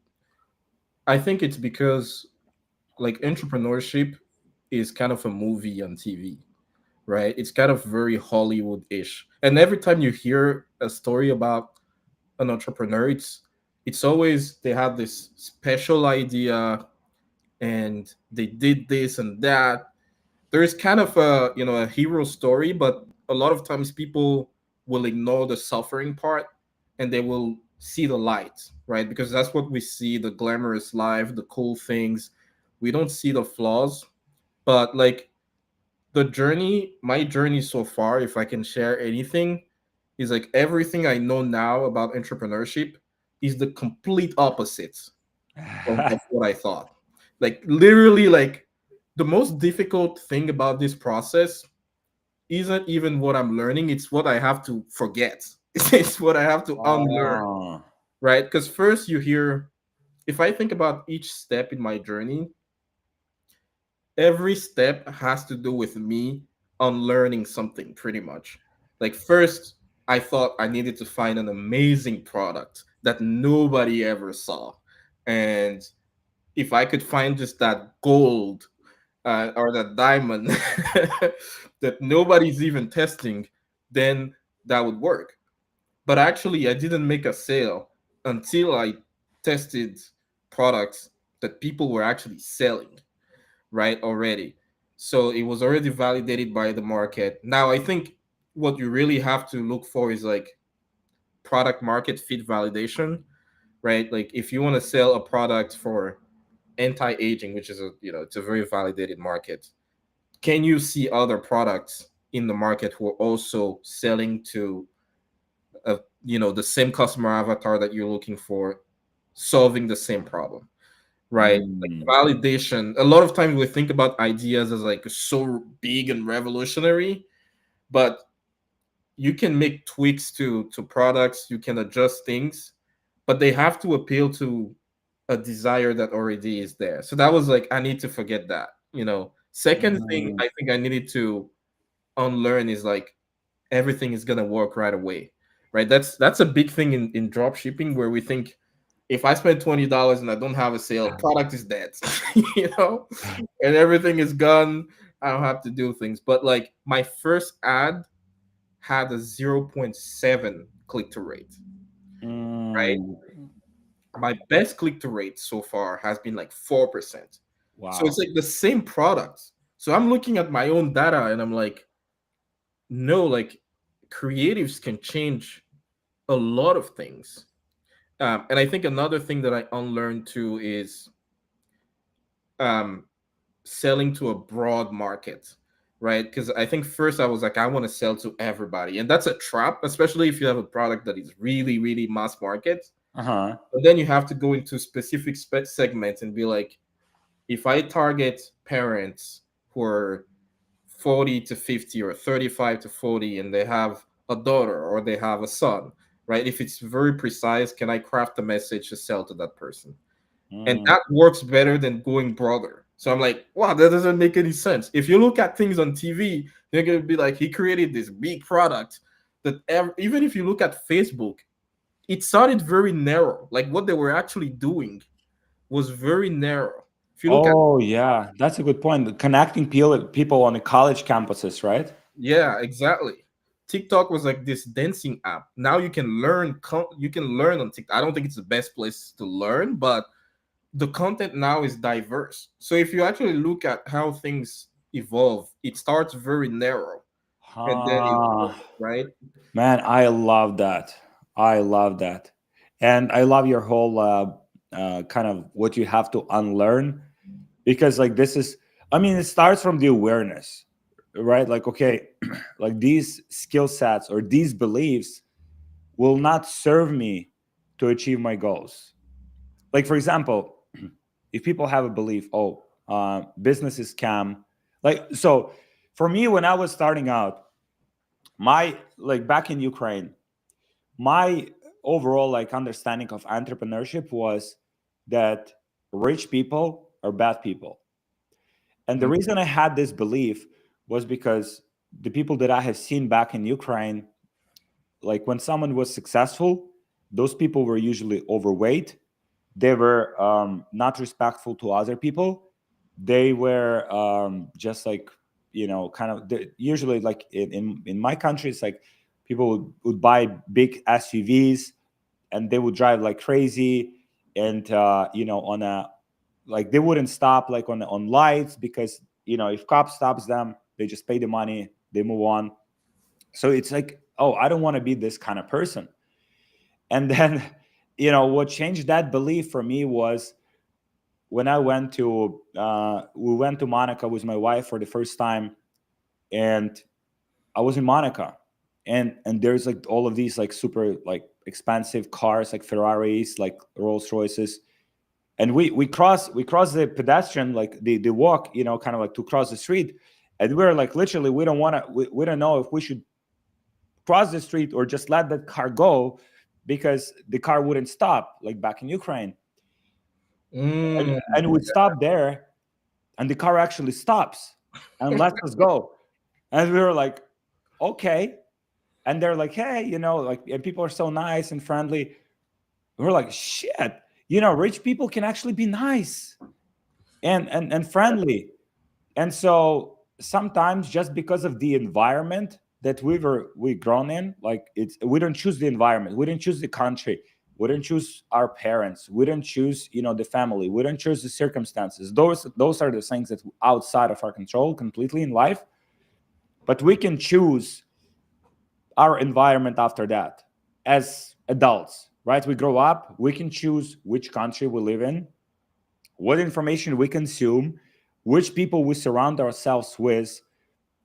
I think it's because like entrepreneurship is kind of a movie on TV, right? It's kind of very Hollywood-ish. And every time you hear a story about an entrepreneur, it's always they have this special idea and they did this and that. There is kind of a hero story, but a lot of times people will ignore the suffering part and they will see the light, right? Because that's what we see, the glamorous life, the cool things. We don't see the flaws. But like my journey so far, if I can share anything, is like everything I know now about entrepreneurship is the complete opposite of what I thought. Like literally, like the most difficult thing about this process isn't even what I'm learning, it's what I have to forget. It's what I have to unlearn, Oh. right? Because first you hear, if I think about each step in my journey, every step has to do with me unlearning something pretty much. Like first, I thought I needed to find an amazing product that nobody ever saw. And if I could find just that gold or that diamond that nobody's even testing, then that would work. But actually, I didn't make a sale until I tested products that people were actually selling, right? Already. So it was already validated by the market. Now, I think what you really have to look for is like product market fit validation, right? Like if you want to sell a product for anti-aging, which is it's a very validated market, can you see other products in the market who are also selling to the same customer avatar that you're looking for, solving the same problem, right? Like Mm. validation, a lot of times we think about ideas as like so big and revolutionary, but you can make tweaks to products, you can adjust things, but they have to appeal to a desire that already is there. So that was like, I need to forget that. Second thing Mm. I think I needed to unlearn is like everything is gonna work right away. Right? That's a big thing in drop shipping, where we think if I spend $20 and I don't have a sale, product is dead. you know, and everything is gone. I don't have to do things. But like my first ad had a 0.7 click to rate, right? Mm. My best click to rate so far has been like 4%. So it's Wow. like the same product. So I'm looking at my own data and I'm like, no, like creatives can change a lot of things. And I think another thing that I unlearned too is um, selling to a broad market, right? Because I think first I was like, I want to sell to everybody. And that's a trap, especially if you have a product that is really, really mass market. Uh-huh. But then you have to go into specific segments and be like, if I target parents who are 40 to 50 or 35 to 40 and they have a daughter or they have a son, right? If it's very precise, can I craft a message to sell to that person? And Mm. that works better than going broader. So I'm like, wow, that doesn't make any sense. If you look at things on TV, they're gonna be like, he created this big product that even if you look at Facebook, it started very narrow. Like what they were actually doing was very narrow. If you look at, Oh yeah, that's a good point. Connecting people on the college campuses, right? yeah, exactly. TikTok was like this dancing app. Now you can learn. You can learn on TikTok. I don't think it's the best place to learn, but the content now is diverse. So if you actually look at how things evolve, it starts very narrow and then Huh. evolves, right? Man, I love that. I love that. And I love your whole kind of what you have to unlearn, because like this is, I mean, it starts from the awareness, right? Like, okay, like these skill sets or these beliefs will not serve me to achieve my goals. Like, for example, if people have a belief, oh, business is scam, like, so for me, when I was starting out, my, like back in Ukraine, my overall like understanding of entrepreneurship was that rich people are bad people. And the Mm, reason I had this belief was because the people that I have seen back in Ukraine, like when someone was successful, those people were usually overweight. They were not respectful to other people. They were just like, kind of usually like in my country, it's like people would buy big SUVs and they would drive like crazy, and on a, like they wouldn't stop like on lights, because if cop stops them, they just pay the money, they move on. So it's like, oh, I don't want to be this kind of person. And then what changed that belief for me was when I went to we went to Monaco with my wife for the first time, and I was in Monaco, and there's like all of these like super like expensive cars, like Ferraris, like Rolls Royces, and we cross the pedestrian, like the walk, kind of like to cross the street, and we're like literally we don't want to, we don't know if we should cross the street or just let that car go, because the car wouldn't stop, like back in Ukraine, mm, and we stop there, and the car actually stops and lets us go, and we were like, okay. And they're like, hey, like, and people are so nice and friendly. We're like, shit, rich people can actually be nice and friendly. And so sometimes just because of the environment that we grown in, like it's, we don't choose the environment, we didn't choose the country, we didn't choose our parents, we didn't choose the family, we didn't choose the circumstances. Those are the things that outside of our control completely in life. But we can choose our environment after that as adults, right? We grow up, we can choose which country we live in, what information we consume, which people we surround ourselves with.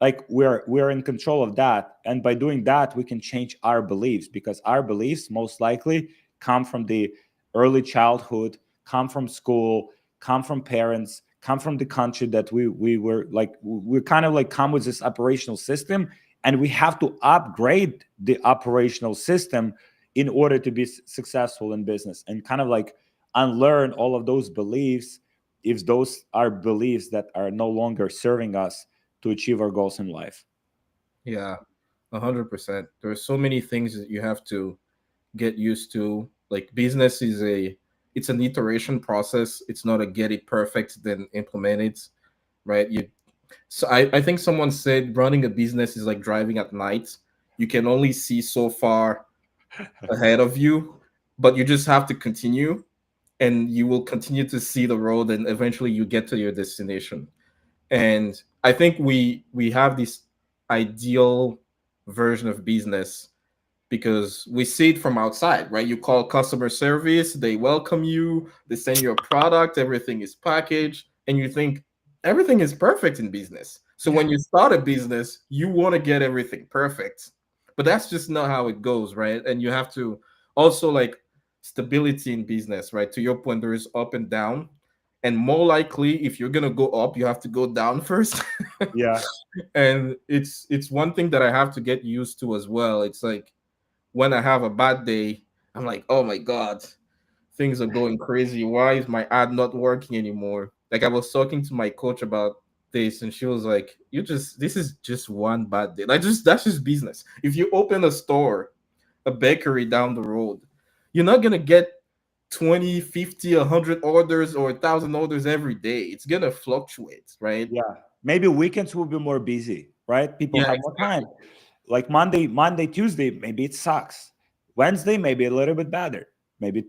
Like we're in control of that, and by doing that we can change our beliefs, because our beliefs most likely come from the early childhood, come from school, come from parents, come from the country that we were like, we kind of like come with this operational system, and we have to upgrade the operational system in order to be successful in business, and kind of like unlearn all of those beliefs, if those are beliefs that are no longer serving us to achieve our goals in life. yeah, 100%. There's so many things that you have to get used to. Like business is it's an iteration process. It's not a get it perfect then implement it, right? I think someone said running a business is like driving at night. You can only see so far ahead of you, but you just have to continue, and you will continue to see the road, and eventually you get to your destination. And I think we have this ideal version of business because we see it from outside, right? You call customer service, they welcome you, they send you a product, everything is packaged, and you think everything is perfect in business. So when you start a business, you want to get everything perfect. But that's just not how it goes, right? And you have to also like stability in business, right? To your point, there is up and down. And more likely, if you're gonna go up, you have to go down first. Yeah. And it's one thing that I have to get used to as well. It's like when I have a bad day, I'm like, oh my God, things are going crazy. Why is my ad not working anymore? Like I was talking to my coach about this, and she was like, "You just this is just one bad day. Like just that's just business. If you open a store, a bakery down the road, you're not gonna get 20, 50, 100 orders or 1,000 orders every day. It's gonna fluctuate, right? Yeah. Maybe weekends will be more busy, right? People Yeah, have more time. Like Monday, Tuesday, maybe it sucks. Wednesday, maybe a little bit better. Maybe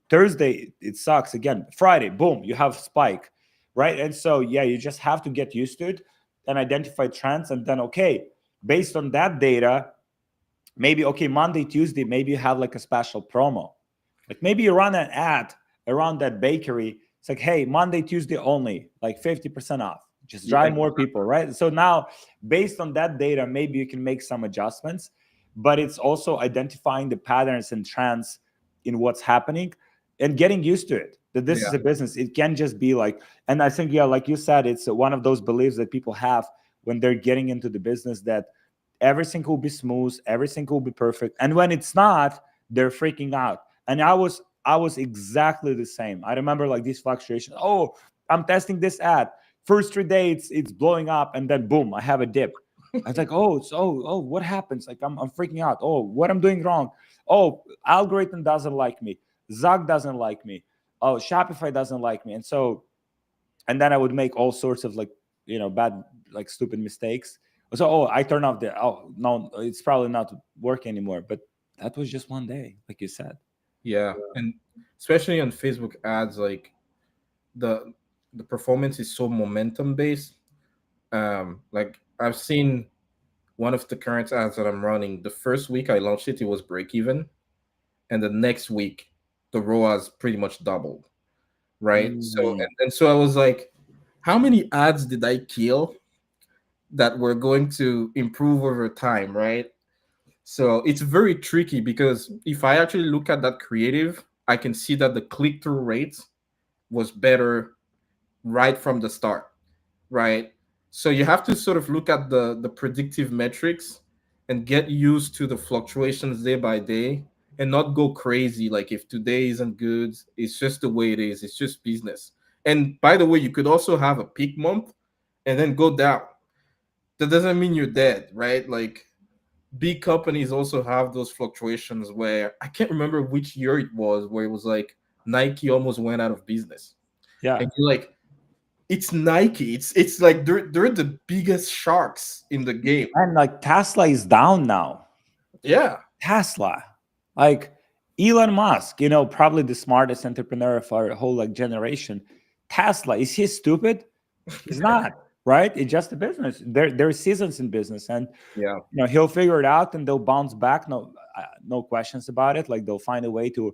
Thursday, it sucks again. Friday, boom, you have spike, right? And so, yeah, you just have to get used to it and identify trends. And then, okay, based on that data, maybe, okay, Monday, Tuesday, maybe you have like a special promo. Like maybe you run an ad around that bakery. It's like, hey, Monday, Tuesday only, like 50% off. Just yeah, drive more people, right? So now, based on that data, maybe you can make some adjustments, but it's also identifying the patterns and trends in what's happening and getting used to it. That this yeah, is a business. It can just be like, and I think, yeah, like you said, it's one of those beliefs that people have when they're getting into the business that everything will be smooth, everything will be perfect. And when it's not, they're freaking out. And I was exactly the same. I remember like these fluctuations. Oh, I'm testing this ad. First 3 days it's blowing up, and then boom, I have a dip. I was like, oh, so what happens? Like I'm freaking out. Oh, what I'm doing wrong? Oh, algorithm doesn't like me. Zug doesn't like me. Oh, Shopify doesn't like me. And so, and then I would make all sorts of like, bad, like stupid mistakes. So, oh, I turn off the, oh no, it's probably not working anymore. But that was just one day, like you said. yeah. And especially on Facebook ads, like the the performance is so momentum based. Like I've seen one of the current ads that I'm running. The first week I launched it, it was break even, and the next week the ROAS pretty much doubled, right? So Mm, and so I was like, how many ads did I kill that were going to improve over time, right? So it's very tricky because if I actually look at that creative, I can see that the click through rate was better right from the start, right? So you have to sort of look at the predictive metrics and get used to the fluctuations day by day and not go crazy. Like if today isn't good, it's just the way it is. It's just business. And by the way, you could also have a peak month and then go down. That doesn't mean you're dead, right? Like big companies also have those fluctuations where I can't remember which year it was where it was like Nike almost went out of business. yeah. And you're like, it's Nike. It's like they're the biggest sharks in the game. And like Tesla is down now. Yeah. Tesla, like Elon Musk, probably the smartest entrepreneur of our whole like generation. Tesla, is he stupid? He's not, right? It's just a business. There's seasons in business, and Yeah. he'll figure it out, and they'll bounce back. No questions about it. Like they'll find a way to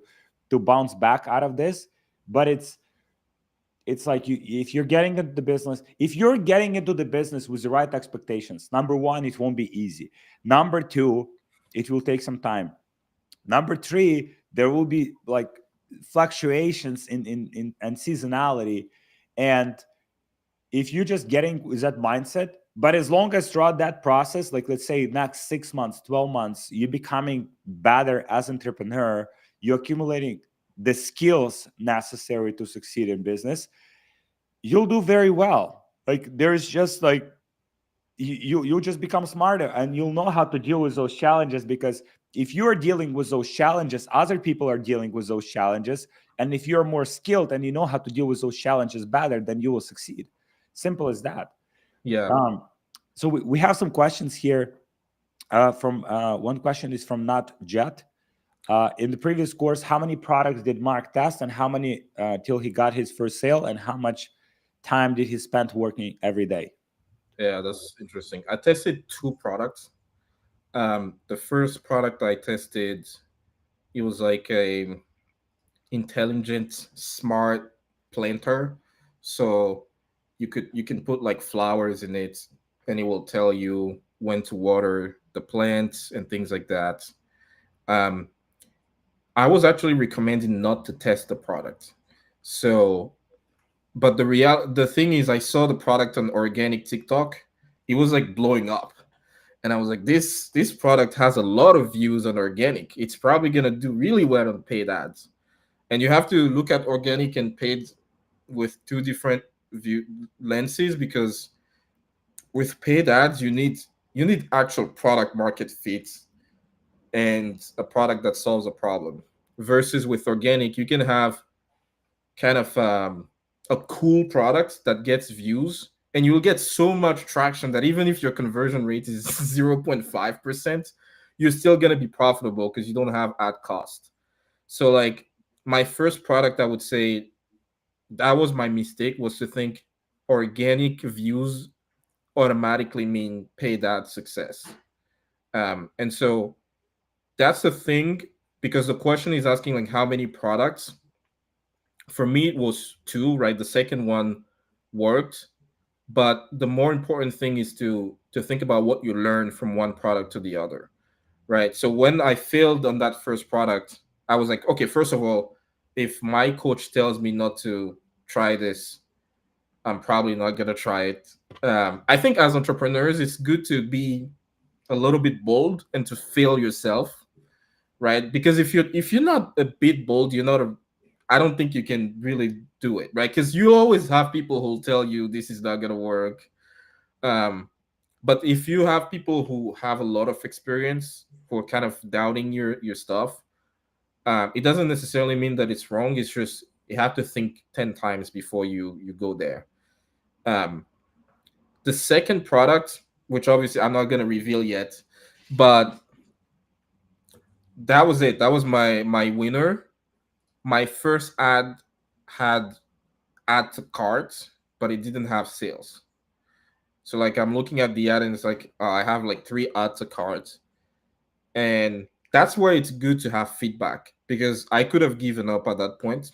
bounce back out of this. But it's like if you're getting into the business, if you're getting into the business with the right expectations, number one, it won't be easy. Number two, it will take some time. Number three, there will be like fluctuations in and seasonality. And if you're just getting with that mindset, but as long as throughout that process, like let's say next 6 months, 12 months, you're becoming better as entrepreneur, you're accumulating the skills necessary to succeed in business, you'll do very well. Like there's just like you'll just become smarter, and you'll know how to deal with those challenges, because if you're dealing with those challenges, other people are dealing with those challenges. And if you're more skilled and you know how to deal with those challenges better, then you will succeed. Simple as that. Yeah. um, so we have some questions here. From one question is from Not Jet. In the previous course, how many products did Mark test, and how many till he got his first sale, and how much time did he spend working every day? Yeah, that's interesting. I tested two products. The first product I tested, it was like a intelligent, smart planter. So you can put like flowers in it, and it will tell you when to water the plants and things like that. Um, I was actually recommending not to test the product. So, but the thing is, I saw the product on organic TikTok. It was like blowing up, and I was like, this product has a lot of views on organic. It's probably gonna do really well on paid ads. And you have to look at organic and paid with two different view lenses, because with paid ads you need actual product market fit and a product that solves a problem, versus with organic you can have kind of a cool product that gets views, and you'll get so much traction that even if your conversion rate is 0.5%, you're still going to be profitable because you don't have ad cost. So like my first product, I would say that was my mistake, was to think organic views automatically mean paid ad success. And so that's the thing, because the question is asking like how many products. For me, it was two, right? The second one worked, but the more important thing is to think about what you learn from one product to the other, right? So when I failed on that first product, I was like, okay, first of all, if my coach tells me not to try this, I'm probably not gonna try it. I think as entrepreneurs, it's good to be a little bit bold and to fail yourself, right? Because if you're not a bit bold, you're not a. I don't think you can really do it, right? Because you always have people who'll tell you this is not gonna work. Um, but if you have people who have a lot of experience who are kind of doubting your stuff, it doesn't necessarily mean that it's wrong. It's just you have to think 10 times before you go there. Um, the second product, which obviously I'm not gonna reveal yet, but that was it. That was my winner. My first ad had add to carts, but it didn't have sales. So like I'm looking at the ad and it's like I have like three add to carts, and that's where it's good to have feedback, because I could have given up at that point,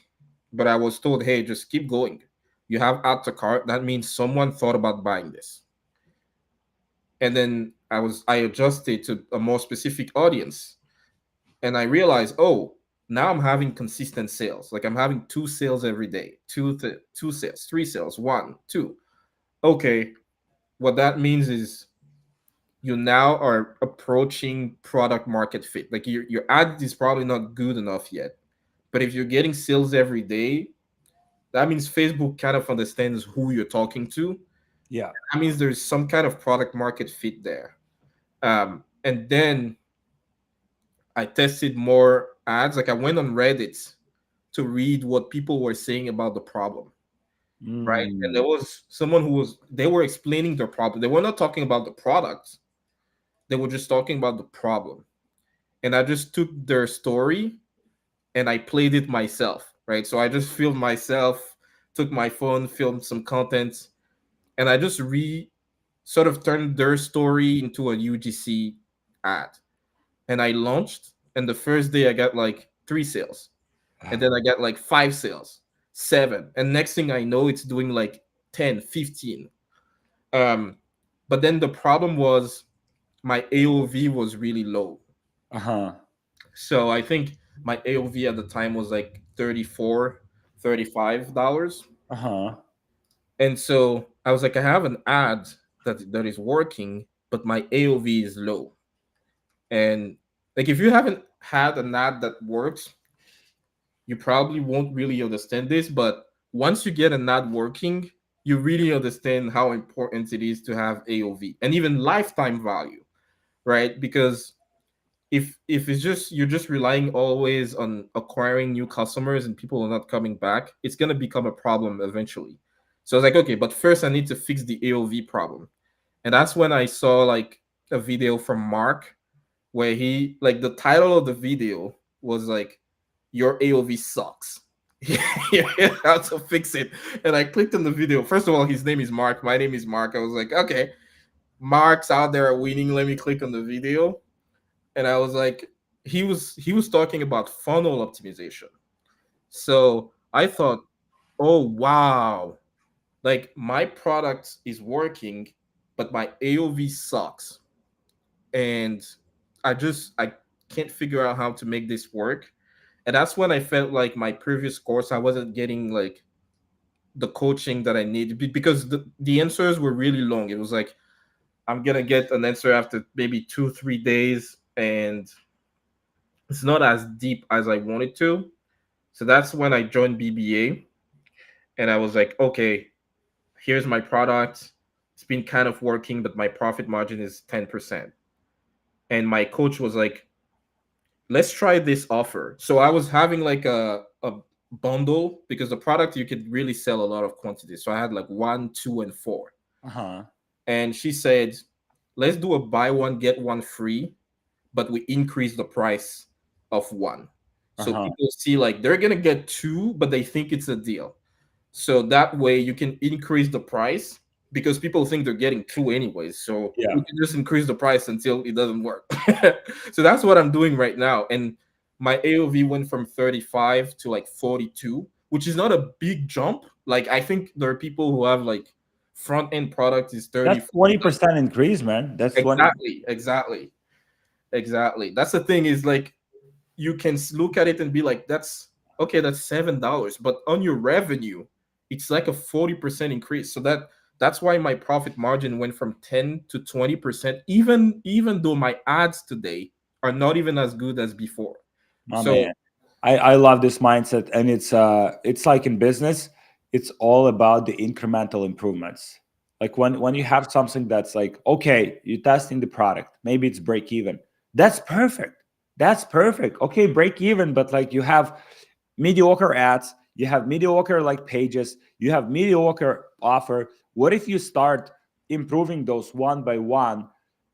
but I was told, hey, just keep going. You have add to cart. That means someone thought about buying this. And then I adjusted to a more specific audience, and I realized, oh, now I'm having consistent sales. Like I'm having two sales every day, two sales, three sales, one, two. Okay, what that means is you now are approaching product market fit. Like your ad is probably not good enough yet, but if you're getting sales every day, that means Facebook kind of understands who you're talking to. Yeah. That means there's some kind of product market fit there. And then I tested more ads. Like I went on Reddit to read what people were saying about the problem, right? And there Mm. was someone they were explaining their problem. They were not talking about the product, they were just talking about the problem. And I just took their story and I played it myself, right? So I just filmed myself, took my phone, filmed some content, and I just sort of turned their story into a UGC ad. And I launched, and the first day I got like three sales. And then I got like five sales, seven. And next thing I know, it's doing like 10, 15. Um, but then the problem was my AOV was really low. Uh-huh. So I think my AOV at the time was like 34, $35. Uh-huh. And so I was like, I have an ad that is working, but my AOV is low. And like if you haven't had an ad that works, you probably won't really understand this, but once you get an ad working, you really understand how important it is to have AOV and even lifetime value, right? Because if it's just you're just relying always on acquiring new customers and people are not coming back, it's gonna become a problem eventually. So I was like, okay, but first I need to fix the AOV problem. And that's when I saw like a video from Mark where he like the title of the video was like your AOV sucks. How to fix it. And I clicked on the video. First of all, his name is Mark. My name is Mark. I was like, okay, Mark's out there winning. Let me click on the video. And I was like, he was talking about funnel optimization. So I thought, oh wow, like my product is working, but my AOV sucks. And I can't figure out how to make this work. And that's when I felt like my previous course, I wasn't getting like the coaching that I needed because the answers were really long. It was like, I'm gonna get an answer after maybe 2, 3 days, and it's not as deep as I wanted to. So that's when I joined BBA, and I was like, okay, here's my product. It's been kind of working, but my profit margin is 10%. And my coach was like, let's try this offer. So I was having like a bundle because the product you could really sell a lot of quantities. So I had like one, two, and four. Uh-huh. And she said, let's do a buy one, get one free, but we increase the price of one. So Uh-huh. people see like they're gonna get two, but they think it's a deal. So that way you can increase the price because people think they're getting two anyways. So Yeah. we can just increase the price until it doesn't work. So that's what I'm doing right now. And my AOV went from 35 to like 42, which is not a big jump. Like I think there are people who have like front end product is That's 30. 20% increase, man. That's 20. Exactly. That's the thing is like you can look at it and be like, that's okay, that's $7. But on your revenue, it's like a 40% increase. So that's why my profit margin went from 10 to 20%, even though my ads today are not even as good as before. My So man. I love this mindset. And it's like in business, it's all about the incremental improvements. Like when you have something that's like, okay, you're testing the product, maybe it's break even. That's perfect. That's perfect. Okay, break even, but like you have mediocre ads, you have mediocre like pages, you have mediocre offer. What if you start improving those one by one?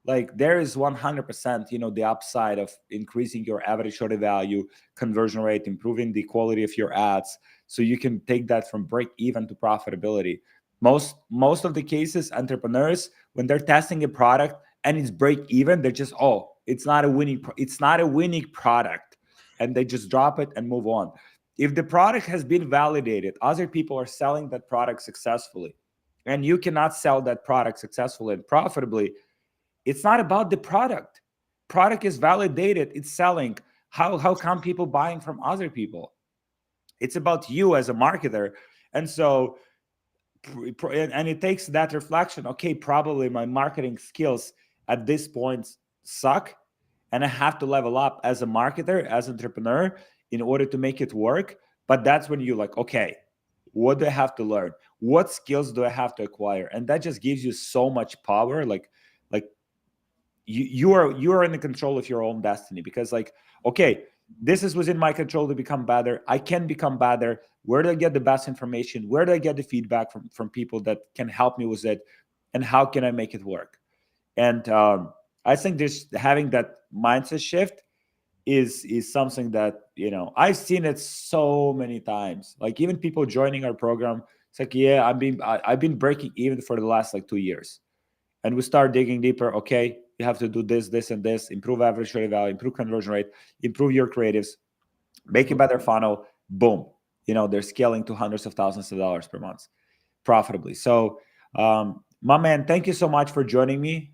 Like there is 100%, the upside of increasing your average order value, conversion rate, improving the quality of your ads, so you can take that from break even to profitability. Most of the cases, entrepreneurs, when they're testing a product and it's break even, they're just, oh, it's not a winning product, and they just drop it and move on. If the product has been validated, other people are selling that product successfully, and you cannot sell that product successfully and profitably, it's not about the product. Product is validated, it's selling. How come people buying from other people? It's about you as a marketer. And so and it takes that reflection. Okay, probably my marketing skills at this point suck, and I have to level up as a marketer, as an entrepreneur, in order to make it work. But that's when you're like, okay, what do I have to learn? What skills do I have to acquire? And that just gives you so much power. Like you are in the control of your own destiny, because like, okay, this is within my control to become better. I can become better. Where do I get the best information? Where do I get the feedback from people that can help me with it? And how can I make it work? And I think this having that mindset shift is something that, I've seen it so many times. Like even people joining our program, it's like, yeah, I've been breaking even for the last like 2 years. And we start digging deeper. Okay, you have to do this and this, improve average rate value, improve conversion rate, improve your creatives, make a better funnel. Boom, they're scaling to hundreds of thousands of dollars per month profitably. So my man, thank you so much for joining me.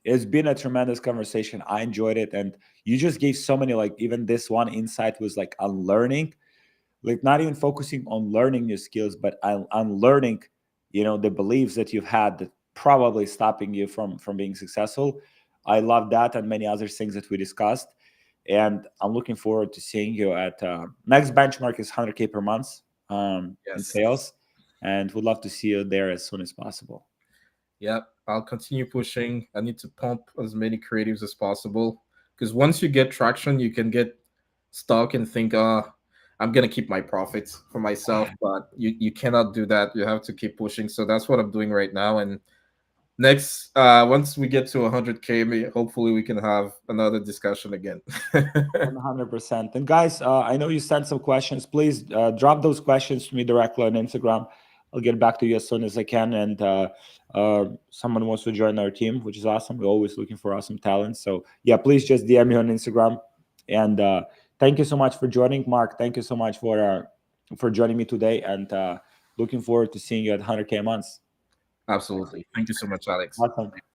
It's been a tremendous conversation. I enjoyed it, and you just gave so many, like even this one insight was like unlearning, like not even focusing on learning new skills, but unlearning, the beliefs that you've had that probably stopping you from being successful. I love that, and many other things that we discussed. And I'm looking forward to seeing you at next benchmark is 100K per month in yes. sales, and would love to see you there as soon as possible. Yep, I'll continue pushing. I need to pump as many creatives as possible because once you get traction, you can get stuck and think, I'm gonna keep my profits for myself, but you cannot do that. You have to keep pushing. So that's what I'm doing right now. And next, once we get to 100K, hopefully we can have another discussion again. 100%. And guys, I know you sent some questions. Please drop those questions to me directly on Instagram. I'll get back to you as soon as I can. And someone wants to join our team, which is awesome. We're always looking for awesome talent. So yeah, please just DM me on Instagram. And thank you so much for joining, Mark. Thank you so much for joining me today. And looking forward to seeing you at 100K months. Absolutely. Thank you so much, Alex. Awesome.